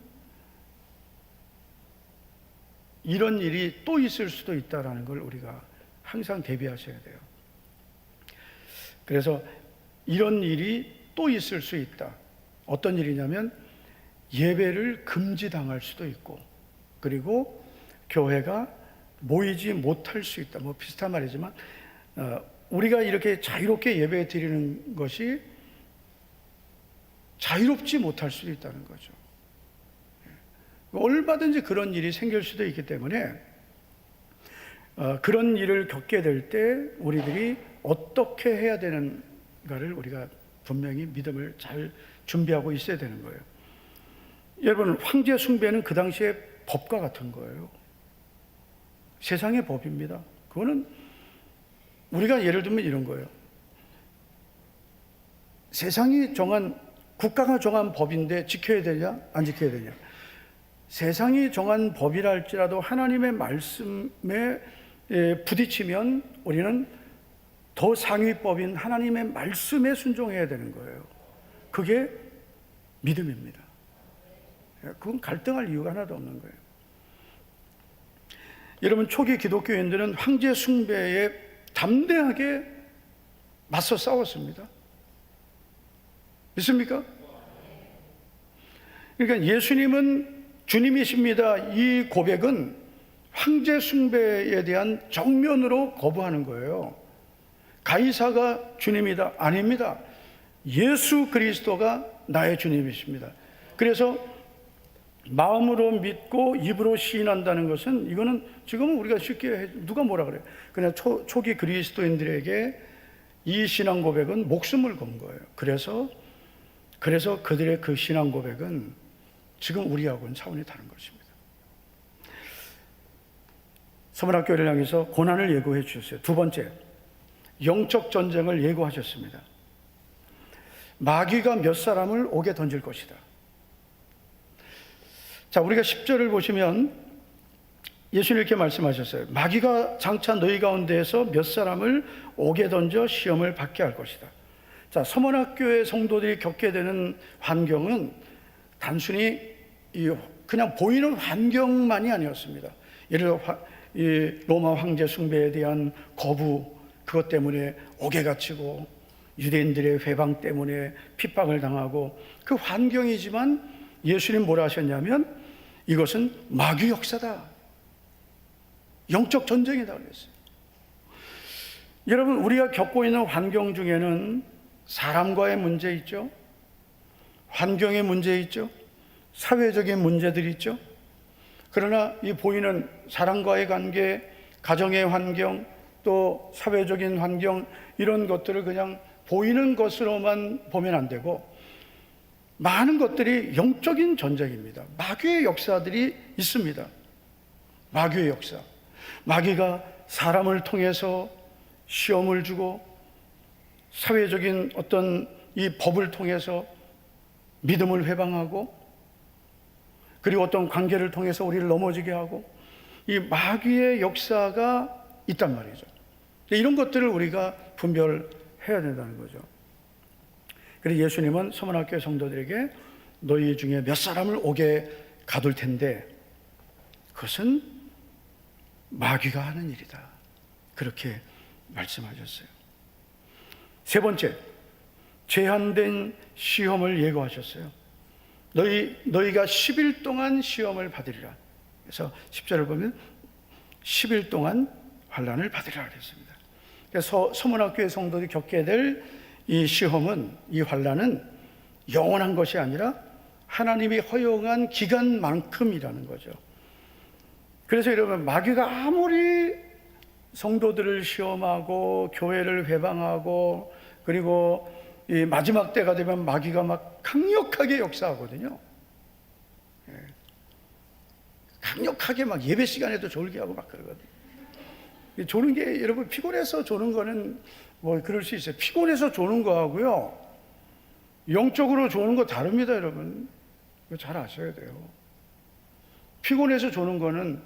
이런 일이 또 있을 수도 있다는 걸 우리가 항상 대비하셔야 돼요. 그래서 이런 일이 또 있을 수 있다. 어떤 일이냐면 예배를 금지당할 수도 있고, 그리고 교회가 모이지 못할 수 있다. 뭐 비슷한 말이지만 우리가 이렇게 자유롭게 예배 드리는 것이 자유롭지 못할 수도 있다는 거죠. 얼마든지 그런 일이 생길 수도 있기 때문에 그런 일을 겪게 될 때 우리들이 어떻게 해야 되는가를 우리가 분명히 믿음을 잘 준비하고 있어야 되는 거예요. 여러분, 황제 숭배는 그 당시에 법과 같은 거예요. 세상의 법입니다. 그거는 우리가 예를 들면 이런 거예요. 세상이 정한, 국가가 정한 법인데 지켜야 되냐 안 지켜야 되냐. 세상이 정한 법이라 할지라도 하나님의 말씀에 부딪히면 우리는 더 상위법인 하나님의 말씀에 순종해야 되는 거예요. 그게 믿음입니다. 그건 갈등할 이유가 하나도 없는 거예요. 여러분, 초기 기독교인들은 황제 숭배에 담대하게 맞서 싸웠습니다. 믿습니까? 그러니까 예수님은 주님이십니다. 이 고백은 황제 숭배에 대한 정면으로 거부하는 거예요. 가이사가 주님이다? 아닙니다. 예수 그리스도가 나의 주님이십니다. 그래서 마음으로 믿고 입으로 시인한다는 것은, 이거는 지금은 우리가 쉽게 누가 뭐라 그래요. 그냥 초기 그리스도인들에게 이 신앙 고백은 목숨을 건 거예요. 그래서 그들의 그 신앙 고백은 지금 우리하고는 차원이 다른 것입니다. 서문학교를 향해서 고난을 예고해 주셨어요. 두 번째, 영적 전쟁을 예고하셨습니다. 마귀가 몇 사람을 옥에 던질 것이다. 자, 우리가 10절을 보시면 예수님 이렇게 말씀하셨어요. 마귀가 장차 너희 가운데에서 몇 사람을 옥에 던져 시험을 받게 할 것이다. 자, 서문학교의 성도들이 겪게 되는 환경은 단순히 그냥 보이는 환경만이 아니었습니다. 예를 들어 이 로마 황제 숭배에 대한 거부, 그것 때문에 옥에 갇히고 유대인들의 회방 때문에 핍박을 당하고, 그 환경이지만 예수님 뭐라 하셨냐면 이것은 마귀 역사다, 영적 전쟁이다 그랬어요. 여러분, 우리가 겪고 있는 환경 중에는 사람과의 문제 있죠, 환경의 문제 있죠, 사회적인 문제들이 있죠. 그러나 이 보이는 사람과의 관계, 가정의 환경, 또 사회적인 환경, 이런 것들을 그냥 보이는 것으로만 보면 안 되고 많은 것들이 영적인 전쟁입니다. 마귀의 역사들이 있습니다. 마귀의 역사. 마귀가 사람을 통해서 시험을 주고 사회적인 어떤 이 법을 통해서 믿음을 회방하고 그리고 어떤 관계를 통해서 우리를 넘어지게 하고 이 마귀의 역사가 있단 말이죠. 이런 것들을 우리가 분별해야 된다는 거죠. 그래서 예수님은 서문학교 성도들에게 너희 중에 몇 사람을 옥에 가둘 텐데 그것은 마귀가 하는 일이다. 그렇게 말씀하셨어요. 세 번째, 제한된 시험을 예고하셨어요. 너희가 10일 동안 시험을 받으리라. 그래서 10절을 보면 10일 동안 환난을 받으리라 그랬습니다. 그래서 서문학교의 성도들이 겪게 될 이 시험은, 이 환난은 영원한 것이 아니라 하나님이 허용한 기간만큼이라는 거죠. 그래서 여러분, 마귀가 아무리 성도들을 시험하고 교회를 회방하고 그리고 이 마지막 때가 되면 마귀가 막 강력하게 역사하거든요. 강력하게 막 예배 시간에도 졸기하고 막 그러거든요. 조는 게 여러분, 피곤해서 조는 거는 뭐 그럴 수 있어요. 피곤해서 조는 거하고요, 영적으로 조는 거 다릅니다, 여러분. 이거 잘 아셔야 돼요. 피곤해서 조는 거는,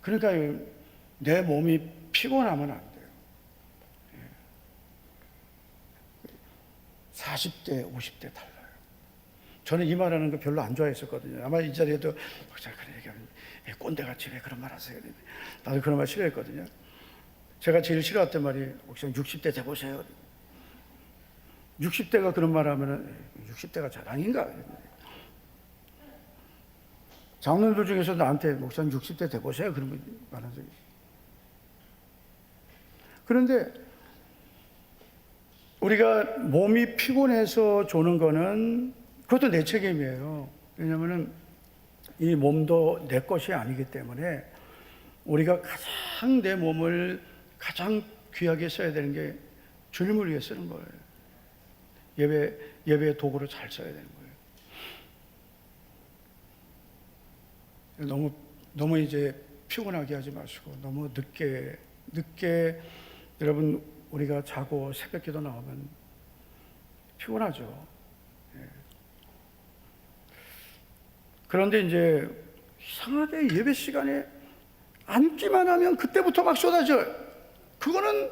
그러니까 내 몸이 피곤하면 안 돼요. 40대, 50대 달라요. 저는 이 말하는 거 별로 안 좋아했었거든요. 아마 이 자리에도 목사 그런 얘기하면 꼰대같이 왜 그런 말 하세요? 나도 그런 말 싫어했거든요. 제가 제일 싫어했던 말이 목사 60대 돼보세요. 60대가 그런 말 하면은 60대가 자랑인가? 장로들 중에서 나한테 목사 60대 돼보세요. 그런 말 말한 적이 있어요. 그런데 우리가 몸이 피곤해서 조는 거는 그것도 내 책임이에요. 왜냐하면 이 몸도 내 것이 아니기 때문에 우리가 가장 내 몸을 가장 귀하게 써야 되는 게 주님을 위해 쓰는 거예요. 예배의 도구로 잘 써야 되는 거예요. 너무 이제 피곤하게 하지 마시고 너무 늦게 여러분, 우리가 자고 새벽 기도 나오면 피곤하죠. 그런데 이제 이상하게 예배 시간에 앉기만 하면 그때부터 막 쏟아져요. 그거는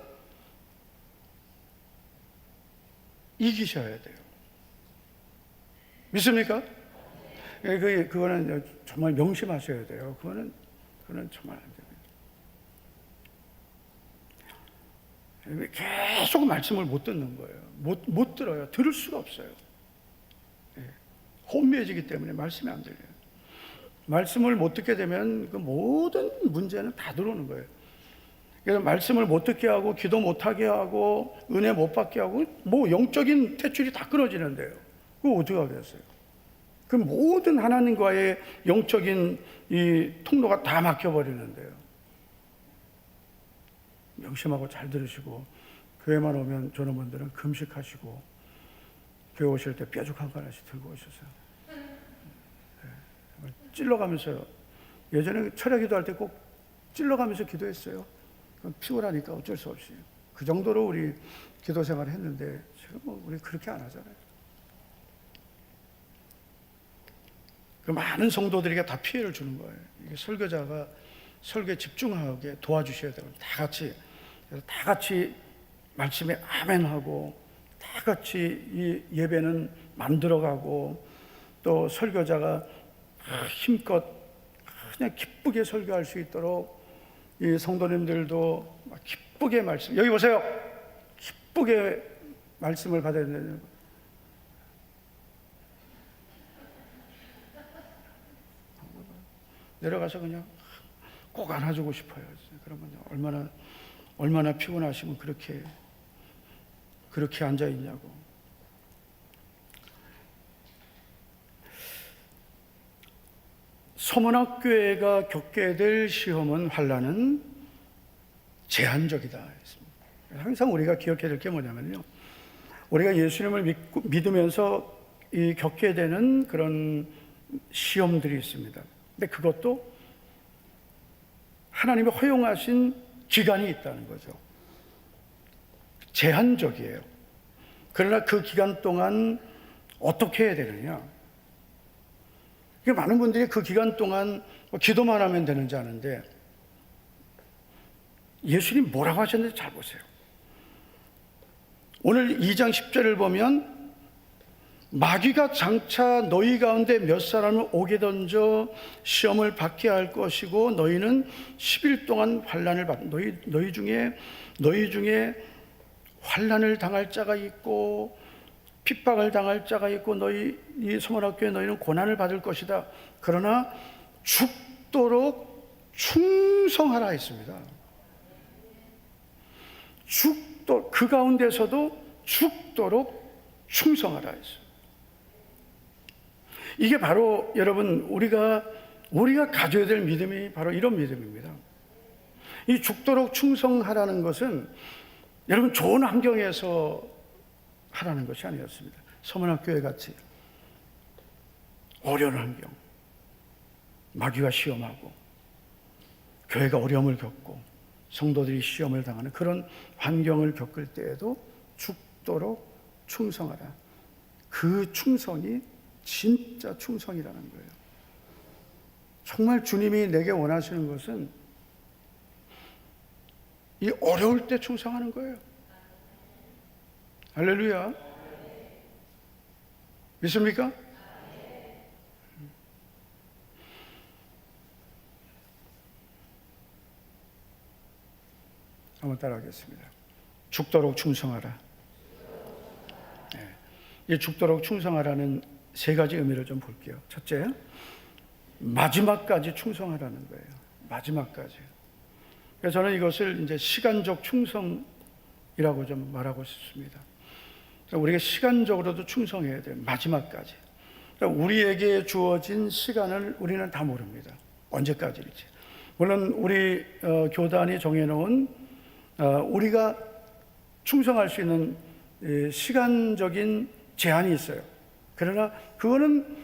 이기셔야 돼요. 믿습니까? 그거는 정말 명심하셔야 돼요. 그거는 정말 안 됩니다. 계속 말씀을 못 듣는 거예요. 못 들어요. 들을 수가 없어요. 혼미해지기 때문에 말씀이 안 들려요. 말씀을 못 듣게 되면 그 모든 문제는 다 들어오는 거예요. 그래서 말씀을 못 듣게 하고 기도 못 하게 하고 은혜 못 받게 하고 뭐 영적인 탯줄이 다 끊어지는데요. 그거 어떻게 하겠어요? 그 모든 하나님과의 영적인 이 통로가 다 막혀버리는데요. 명심하고 잘 들으시고 교회만 오면 저런 분들은 금식하시고 교회 오실 때 뾰족한 거 하나씩 들고 오셔서 찔러가면서, 예전에 철야 기도할 때 꼭 찔러가면서 기도했어요. 피곤하니까 어쩔 수 없이 그 정도로 우리 기도 생활을 했는데 지금 뭐 우리 그렇게 안 하잖아요. 그 많은 성도들에게 다 피해를 주는 거예요. 이게 설교자가 설교에 집중하게 도와주셔야 되고 다 같이 말씀에 아멘하고 다 같이 이 예배는 만들어가고 또 설교자가 힘껏 그냥 기쁘게 설교할 수 있도록 이 성도님들도 막 기쁘게 말씀, 여기 보세요, 기쁘게 말씀을 받아야 되는, 내려가서 그냥 꼭 안아주고 싶어요. 그러면 얼마나 피곤하시면 그렇게 앉아 있냐고. 서문학교회가 겪게 될 시험은, 환난은 제한적이다 했습니다. 항상 우리가 기억해야 될 게 뭐냐면요, 우리가 예수님을 믿으면서 겪게 되는 그런 시험들이 있습니다. 근데 그것도 하나님이 허용하신 기간이 있다는 거죠. 제한적이에요. 그러나 그 기간 동안 어떻게 해야 되느냐? 많은 분들이 그 기간 동안 기도만 하면 되는지 아는데, 예수님 뭐라고 하셨는지 잘 보세요. 오늘 2장 10절을 보면 마귀가 장차 너희 가운데 몇 사람을 오게 던져 시험을 받게 할 것이고 너희는 10일 동안 환난을 받. 너희 중에 환난을 당할 자가 있고 핍박을 당할 자가 있고 너희 이 서문학교에 너희는 고난을 받을 것이다. 그러나 죽도록 충성하라 했습니다. 그 가운데서도 죽도록 충성하라 했어요. 이게 바로 여러분 우리가 가져야 될 믿음이 바로 이런 믿음입니다. 이 죽도록 충성하라는 것은 여러분 좋은 환경에서 하라는 것이 아니었습니다. 서문학교에 같이 어려운 환경, 마귀가 시험하고 교회가 어려움을 겪고 성도들이 시험을 당하는 그런 환경을 겪을 때에도 죽도록 충성하라. 그 충성이 진짜 충성이라는 거예요. 정말 주님이 내게 원하시는 것은 이 어려울 때 충성하는 거예요. 할렐루야. 믿습니까? 한번 따라하겠습니다. 죽도록 충성하라. 이 죽도록 충성하라는 세 가지 의미를 좀 볼게요. 첫째, 마지막까지 충성하라는 거예요. 마지막까지. 그래서 저는 이것을 이제 시간적 충성이라고 좀 말하고 싶습니다. 우리가 시간적으로도 충성해야 돼요. 마지막까지. 우리에게 주어진 시간을 우리는 다 모릅니다. 언제까지일지. 물론 우리 교단이 정해놓은 우리가 충성할 수 있는 시간적인 제한이 있어요. 그러나 그거는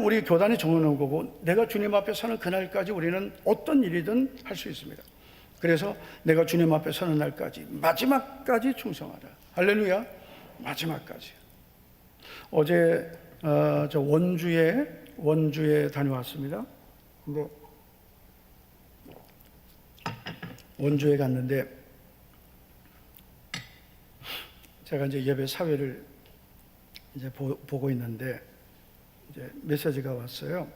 우리 교단이 정해놓은 거고 내가 주님 앞에 서는 그날까지 우리는 어떤 일이든 할 수 있습니다. 그래서 내가 주님 앞에 서는 날까지 마지막까지 충성하라. 할렐루야. 마지막까지. 어제 저 원주에 다녀왔습니다. 근데 원주에 갔는데 제가 이제 예배 사회를 이제 보고 있는데 이제 메시지가 왔어요.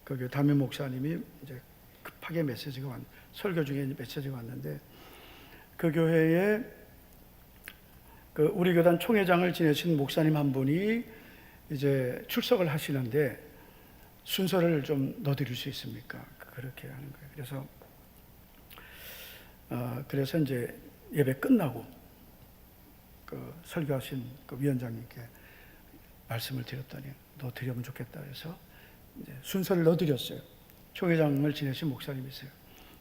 거기 담임 목사님이 이제 급하게 설교 중에 메시지가 왔는데 그 교회에 그 우리 교단 총회장을 지내신 목사님 한 분이 이제 출석을 하시는데 순서를 좀 넣어드릴 수 있습니까? 그렇게 하는 거예요. 그래서 이제 예배 끝나고 그 설교하신 그 위원장님께 말씀을 드렸더니 넣어드리면 좋겠다 해서 이제 순서를 넣어드렸어요. 총회장을 지내신 목사님이세요.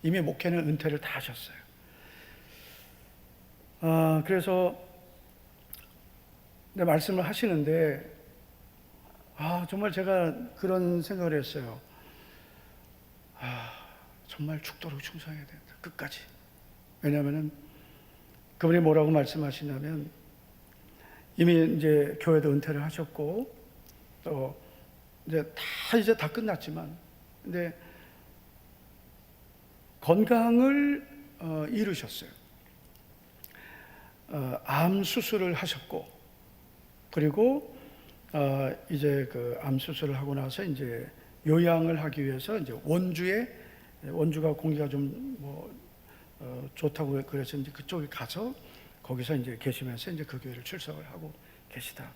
이미 목회는 은퇴를 다 하셨어요. 그래서 말씀을 하시는데 정말 제가 그런 생각을 했어요. 정말 죽도록 충성해야 된다. 끝까지. 왜냐하면 그분이 뭐라고 말씀하시냐면 이미 이제 교회도 은퇴를 하셨고 또 이제 다 끝났지만 근데 건강을 잃으셨어요. 암 수술을 하셨고 그리고 이제 그 암 수술을 하고 나서 이제 요양을 하기 위해서 이제 원주가 공기가 좀 좋다고 그래서 이제 그쪽에 가서 거기서 이제 계시면서 이제 그 교회를 출석을 하고 계시다.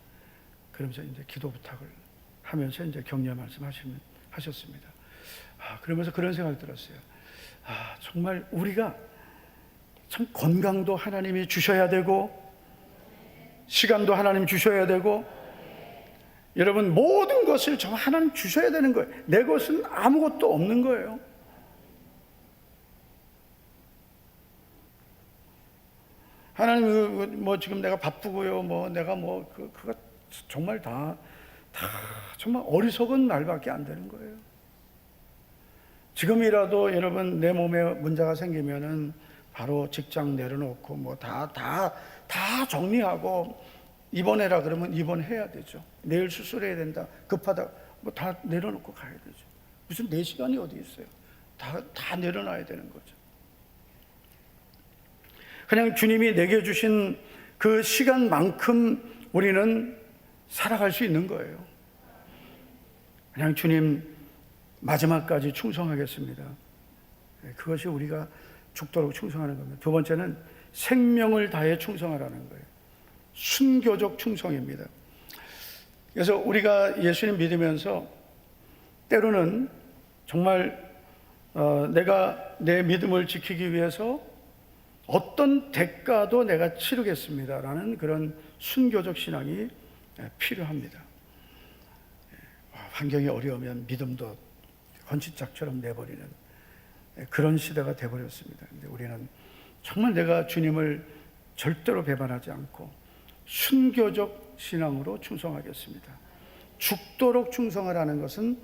그러면서 이제 기도 부탁을 하면서 이제 격려 말씀하셨습니다. 그러면서 그런 생각이 들었어요. 정말 우리가 참 건강도 하나님이 주셔야 되고 시간도 하나님 주셔야 되고 여러분 모든 것을 정말 하나님 주셔야 되는 거예요. 내 것은 아무것도 없는 거예요. 하나님 뭐 지금 내가 바쁘고요, 뭐 내가 뭐 그거 정말 다 정말 어리석은 말밖에 안 되는 거예요. 지금이라도 여러분 내 몸에 문제가 생기면은 바로 직장 내려놓고 뭐 다 정리하고 입원해라 그러면 입원해야 되죠. 내일 수술해야 된다, 급하다, 뭐 다 내려놓고 가야 되죠. 무슨 내 시간이 어디 있어요? 다 내려놔야 되는 거죠. 그냥 주님이 내게 주신 그 시간만큼 우리는 살아갈 수 있는 거예요. 그냥 주님 마지막까지 충성하겠습니다. 그것이 우리가 죽도록 충성하는 겁니다. 두 번째는 생명을 다해 충성하라는 거예요. 순교적 충성입니다. 그래서 우리가 예수님 믿으면서 때로는 정말 내가 내 믿음을 지키기 위해서 어떤 대가도 내가 치르겠습니다라는 그런 순교적 신앙이 필요합니다. 환경이 어려우면 믿음도 헌신짝처럼 내버리는 그런 시대가 되어버렸습니다. 근데 우리는 정말 내가 주님을 절대로 배반하지 않고 순교적 신앙으로 충성하겠습니다. 죽도록 충성하라는 것은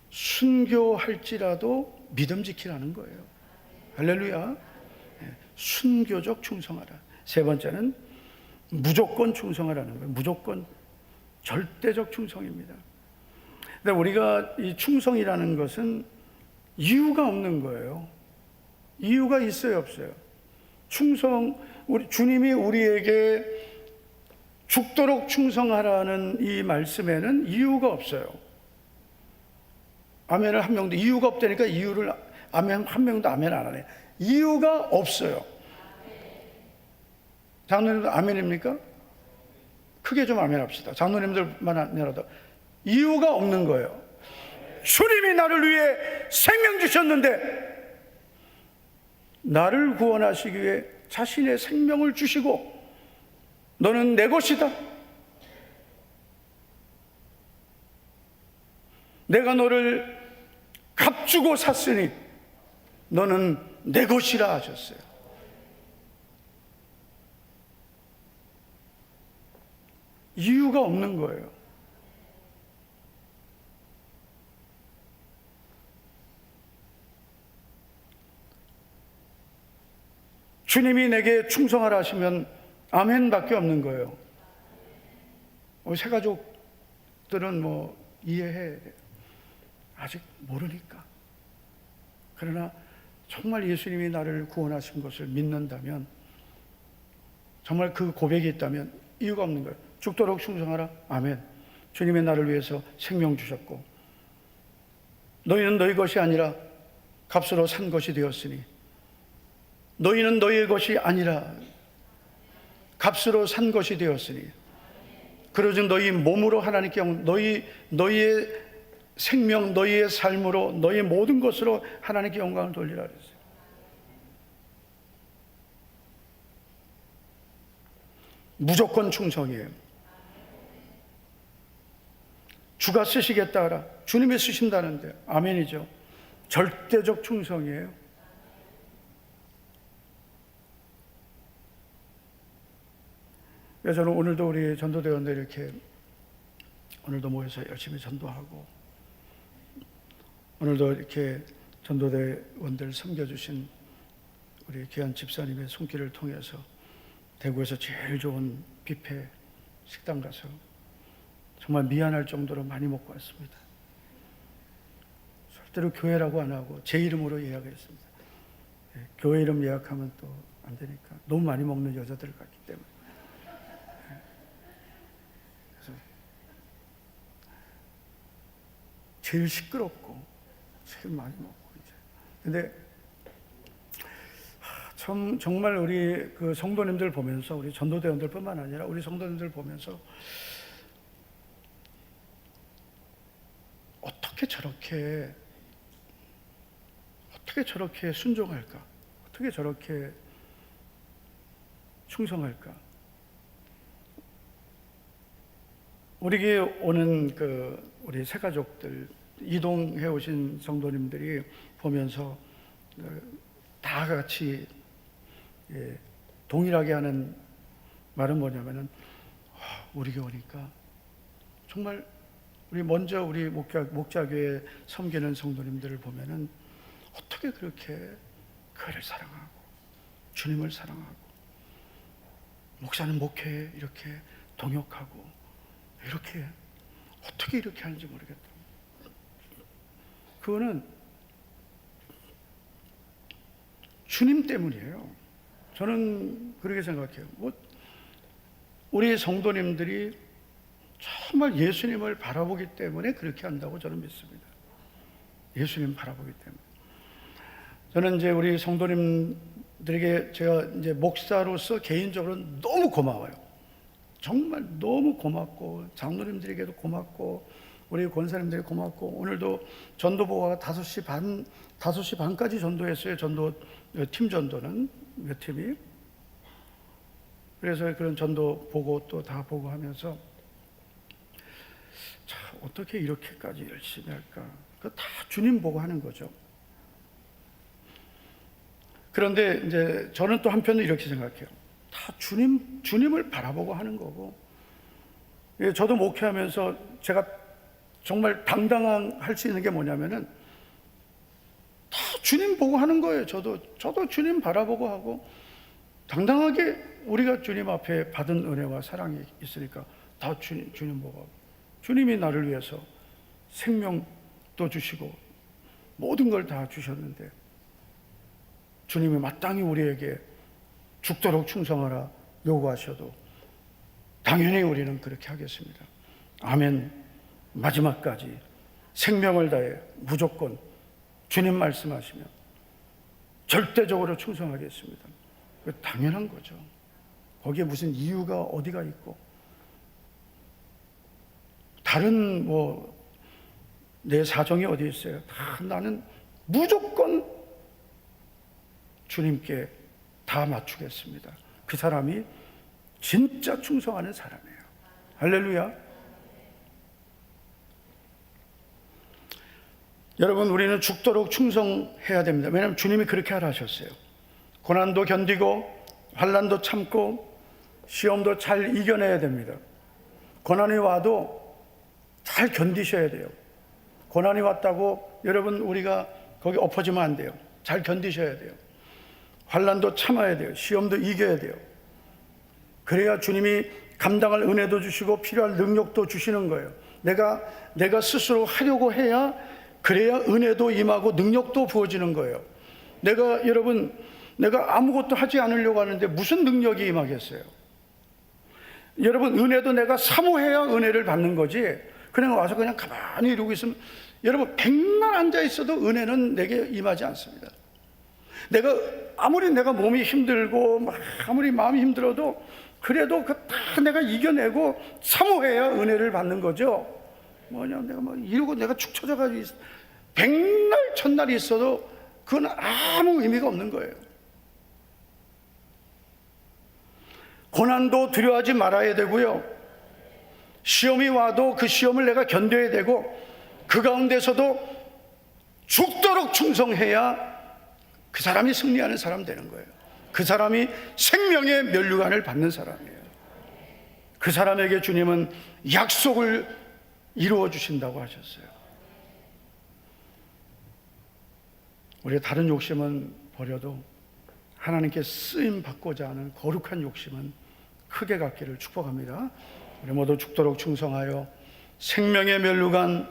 순교할지라도 믿음 지키라는 거예요. 할렐루야. 순교적 충성하라. 세 번째는 무조건 충성하라는 거예요. 무조건 절대적 충성입니다. 근데 우리가 이 충성이라는 것은 이유가 없는 거예요. 이유가 있어요, 없어요? 주님이 우리에게 죽도록 충성하라는 이 말씀에는 이유가 없어요. 아멘을 한 명도 이유가 없다니까 이유를 아멘 한 명도 아멘 안 하네. 이유가 없어요. 장로님들 아멘입니까? 크게 좀 아멘 합시다. 장로님들만 아니라도 이유가 없는 거예요. 주님이 나를 위해 생명 주셨는데 나를 구원하시기 위해 자신의 생명을 주시고 너는 내 것이다. 내가 너를 값주고 샀으니 너는 내 것이라 하셨어요. 이유가 없는 거예요. 주님이 내게 충성하라 하시면 아멘밖에 없는 거예요. 새 가족들은 뭐 이해해. 아직 모르니까. 그러나 정말 예수님이 나를 구원하신 것을 믿는다면, 정말 그 고백이 있다면 이유가 없는 거예요. 죽도록 충성하라. 아멘. 주님이 나를 위해서 생명 주셨고 너희는 너희 것이 아니라 값으로 산 것이 되었으니 너희는 너희의 것이 아니라 값으로 산 것이 되었으니 그러즉 너희 몸으로 하나님께 너희의 생명, 너희의 삶으로, 너희의 모든 것으로 하나님께 영광을 돌리라 그랬어요. 무조건 충성이에요. 주가 쓰시겠다 하라. 주님이 쓰신다는데 아멘이죠. 절대적 충성이에요. 그래서 저는 오늘도 우리 전도대원들 이렇게 오늘도 모여서 열심히 전도하고 오늘도 이렇게 전도대원들 섬겨주신 우리 귀한 집사님의 손길을 통해서 대구에서 제일 좋은 뷔페 식당 가서 정말 미안할 정도로 많이 먹고 왔습니다. 절대로 교회라고 안 하고 제 이름으로 예약했습니다. 교회 이름 예약하면 또 안 되니까 너무 많이 먹는 여자들 같기 때문에. 그래서 제일 시끄럽고 제일 많이 먹고 이제. 근데 정말 우리 그 성도님들 보면서 우리 전도대원들뿐만 아니라 우리 성도님들 보면서 어떻게 저렇게 순종할까? 어떻게 저렇게 충성할까? 우리 교회 오는 우리 새가족들 이동해 오신 성도님들이 보면서 다 같이 동일하게 하는 말은 뭐냐면은 우리 교회니까 정말 우리 목자교회 섬기는 성도님들을 보면은 어떻게 그렇게 교회를 사랑하고 주님을 사랑하고 목사는 목회에 이렇게 동역하고 이렇게 어떻게 이렇게 하는지 모르겠다. 그거는 주님 때문이에요. 저는 그렇게 생각해요. 우리 성도님들이 정말 예수님을 바라보기 때문에 그렇게 한다고 저는 믿습니다. 예수님 바라보기 때문에. 저는 이제 우리 성도님들에게 제가 이제 목사로서 개인적으로 너무 고마워요. 정말 너무 고맙고, 장로님들에게도 고맙고, 우리 권사님들이 고맙고, 오늘도 전도보고가 5시 반까지 전도했어요. 팀 전도는 몇 팀이. 그래서 그런 전도 보고 또 다 보고 하면서 자, 어떻게 이렇게까지 열심히 할까? 그거 다 주님 보고 하는 거죠. 그런데 이제 저는 또 한편으로 이렇게 생각해요. 다 주님을 바라보고 하는 거고. 저도 목회하면서 제가 정말 당당할 수 있는 게 뭐냐면은 다 주님 보고 하는 거예요. 저도 주님 바라보고 하고 당당하게 우리가 주님 앞에 받은 은혜와 사랑이 있으니까 다 주님 보고 하고, 주님이 나를 위해서 생명도 주시고 모든 걸 다 주셨는데 주님이 마땅히 우리에게 죽도록 충성하라 요구하셔도 당연히 우리는 그렇게 하겠습니다. 아멘. 마지막까지 생명을 다해 무조건 주님 말씀하시면 절대적으로 충성하겠습니다. 당연한 거죠. 거기에 무슨 이유가 어디가 있고 다른 내 사정이 어디 있어요. 다 나는 무조건 주님께 다 맞추겠습니다. 그 사람이 진짜 충성하는 사람이에요. 할렐루야. 여러분, 우리는 죽도록 충성해야 됩니다. 왜냐하면 주님이 그렇게 하라 하셨어요. 고난도 견디고 환난도 참고 시험도 잘 이겨내야 됩니다. 고난이 와도 잘 견디셔야 돼요. 고난이 왔다고 여러분 우리가 거기 엎어지면 안 돼요. 잘 견디셔야 돼요. 환난도 참아야 돼요. 시험도 이겨야 돼요. 그래야 주님이 감당할 은혜도 주시고 필요할 능력도 주시는 거예요. 내가 스스로 하려고 해야 그래야 은혜도 임하고 능력도 부어지는 거예요. 내가 아무것도 하지 않으려고 하는데 무슨 능력이 임하겠어요? 여러분, 은혜도 내가 사모해야 은혜를 받는 거지 그냥 와서 그냥 가만히 이러고 있으면 여러분 백날 앉아 있어도 은혜는 내게 임하지 않습니다. 아무리 내가 몸이 힘들고 아무리 마음이 힘들어도 그래도 다 내가 이겨내고 사모해야 은혜를 받는 거죠. 내가 이러고 내가 축 처져가지고 백날 천날이 있어도 그건 아무 의미가 없는 거예요. 고난도 두려워하지 말아야 되고요. 시험이 와도 그 시험을 내가 견뎌야 되고 그 가운데서도 죽도록 충성해야 그 사람이 승리하는 사람 되는 거예요. 그 사람이 생명의 면류관을 받는 사람이에요. 그 사람에게 주님은 약속을 이루어 주신다고 하셨어요. 우리의 다른 욕심은 버려도 하나님께 쓰임 받고자 하는 거룩한 욕심은 크게 갖기를 축복합니다. 우리 모두 죽도록 충성하여 생명의 면류관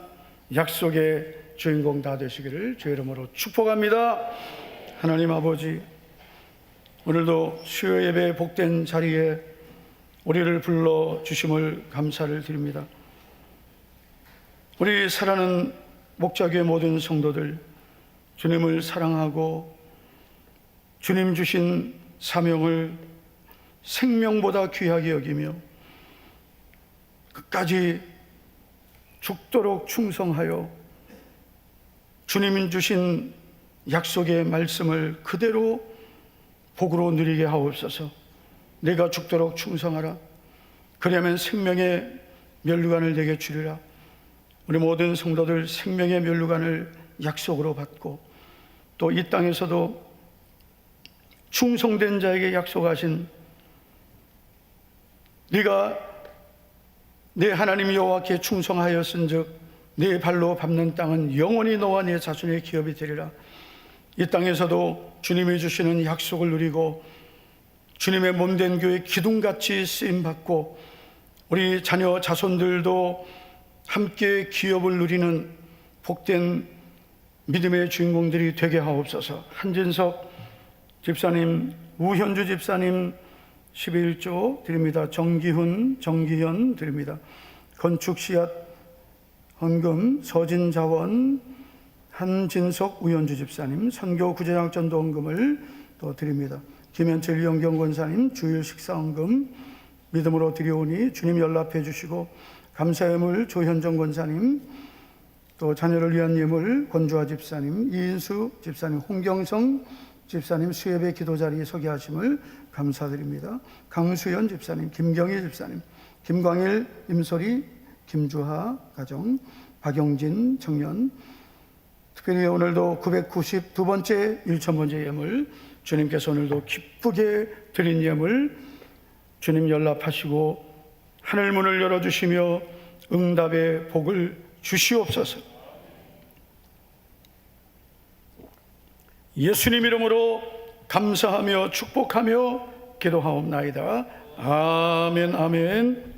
약속의 주인공 다 되시기를 주의 이름으로 축복합니다. 하나님 아버지, 오늘도 수요 예배의 복된 자리에 우리를 불러주심을 감사를 드립니다. 우리 사랑하는 목자교회 모든 성도들, 주님을 사랑하고 주님 주신 사명을 생명보다 귀하게 여기며 끝까지 죽도록 충성하여 주님 주신 약속의 말씀을 그대로 복으로 누리게 하옵소서. 내가 죽도록 충성하라. 그러면 생명의 면류관을 내게 주리라. 우리 모든 성도들 생명의 면류관을 약속으로 받고 또 이 땅에서도 충성된 자에게 약속하신 네가 내 하나님 여호와께 충성하였은즉 네 발로 밟는 땅은 영원히 너와 네 자손의 기업이 되리라. 이 땅에서도 주님이 주시는 약속을 누리고 주님의 몸된 교회 기둥같이 쓰임받고 우리 자녀 자손들도 함께 기업을 누리는 복된 믿음의 주인공들이 되게 하옵소서. 한진석 집사님, 우현주 집사님 11조 드립니다. 정기현 드립니다. 건축 씨앗 헌금 서진자원 한진석 우현주 집사님, 선교 구제장 전도 헌금을 또 드립니다. 김현철 이영경 권사님 주일 식사 헌금 믿음으로 드리오니 주님 연락해 주시고, 감사예물 조현정 권사님, 또 자녀를 위한 예물 권주아 집사님, 이인수 집사님, 홍경성 집사님 수협의 기도자리에 서게 하심을 감사드립니다. 강수연 집사님, 김경희 집사님, 김광일, 임소리, 김주하 가정, 박영진 청년, 특별히 오늘도 992번째 1000번째 예물, 주님께서 오늘도 기쁘게 드린 예물 주님 연락하시고 하늘 문을 열어주시며 응답의 복을 주시옵소서. 예수님 이름으로 감사하며 축복하며 기도하옵나이다. 아멘, 아멘.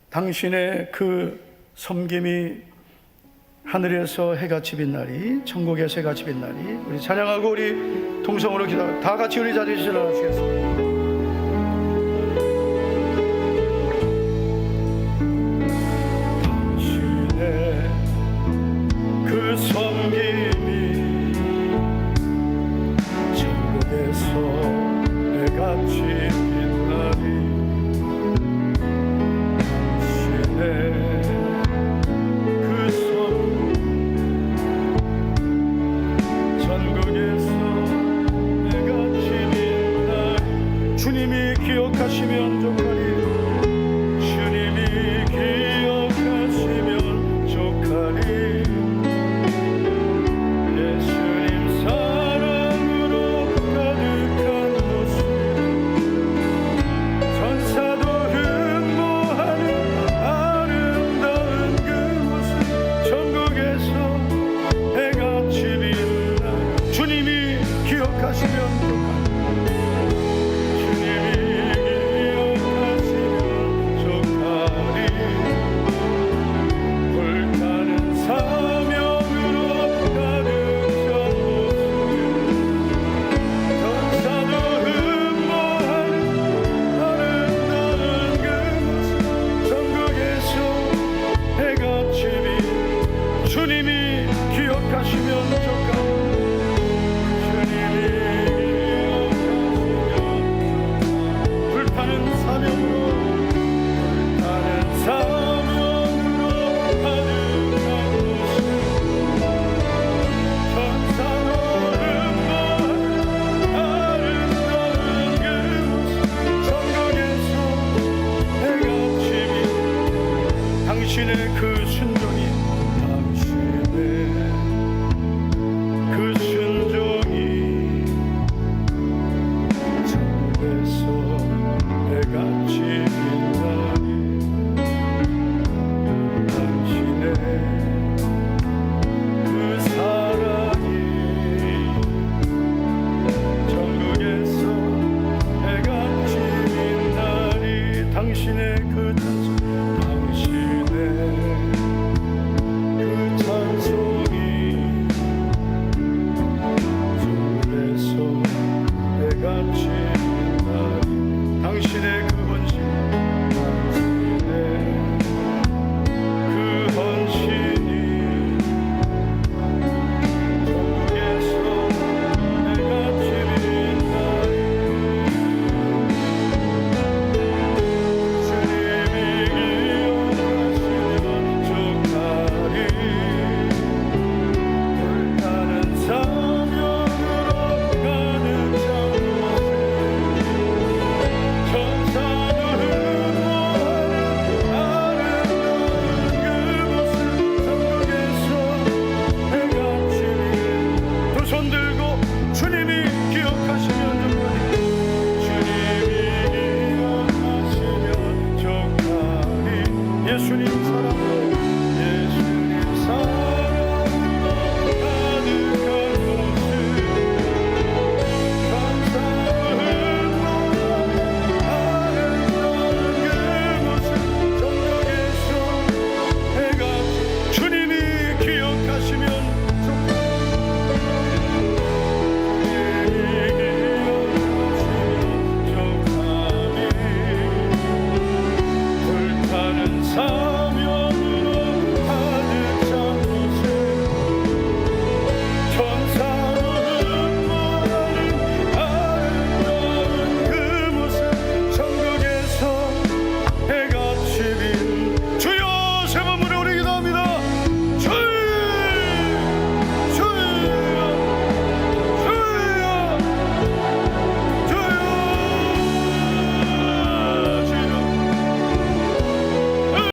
당신의 그 섬김이 하늘에서 해같이 빛나리, 천국에서 해같이 빛나리. 우리 찬양하고 우리 동성으로 기도하고 다 같이 우리 자리에 일어나시겠습니다.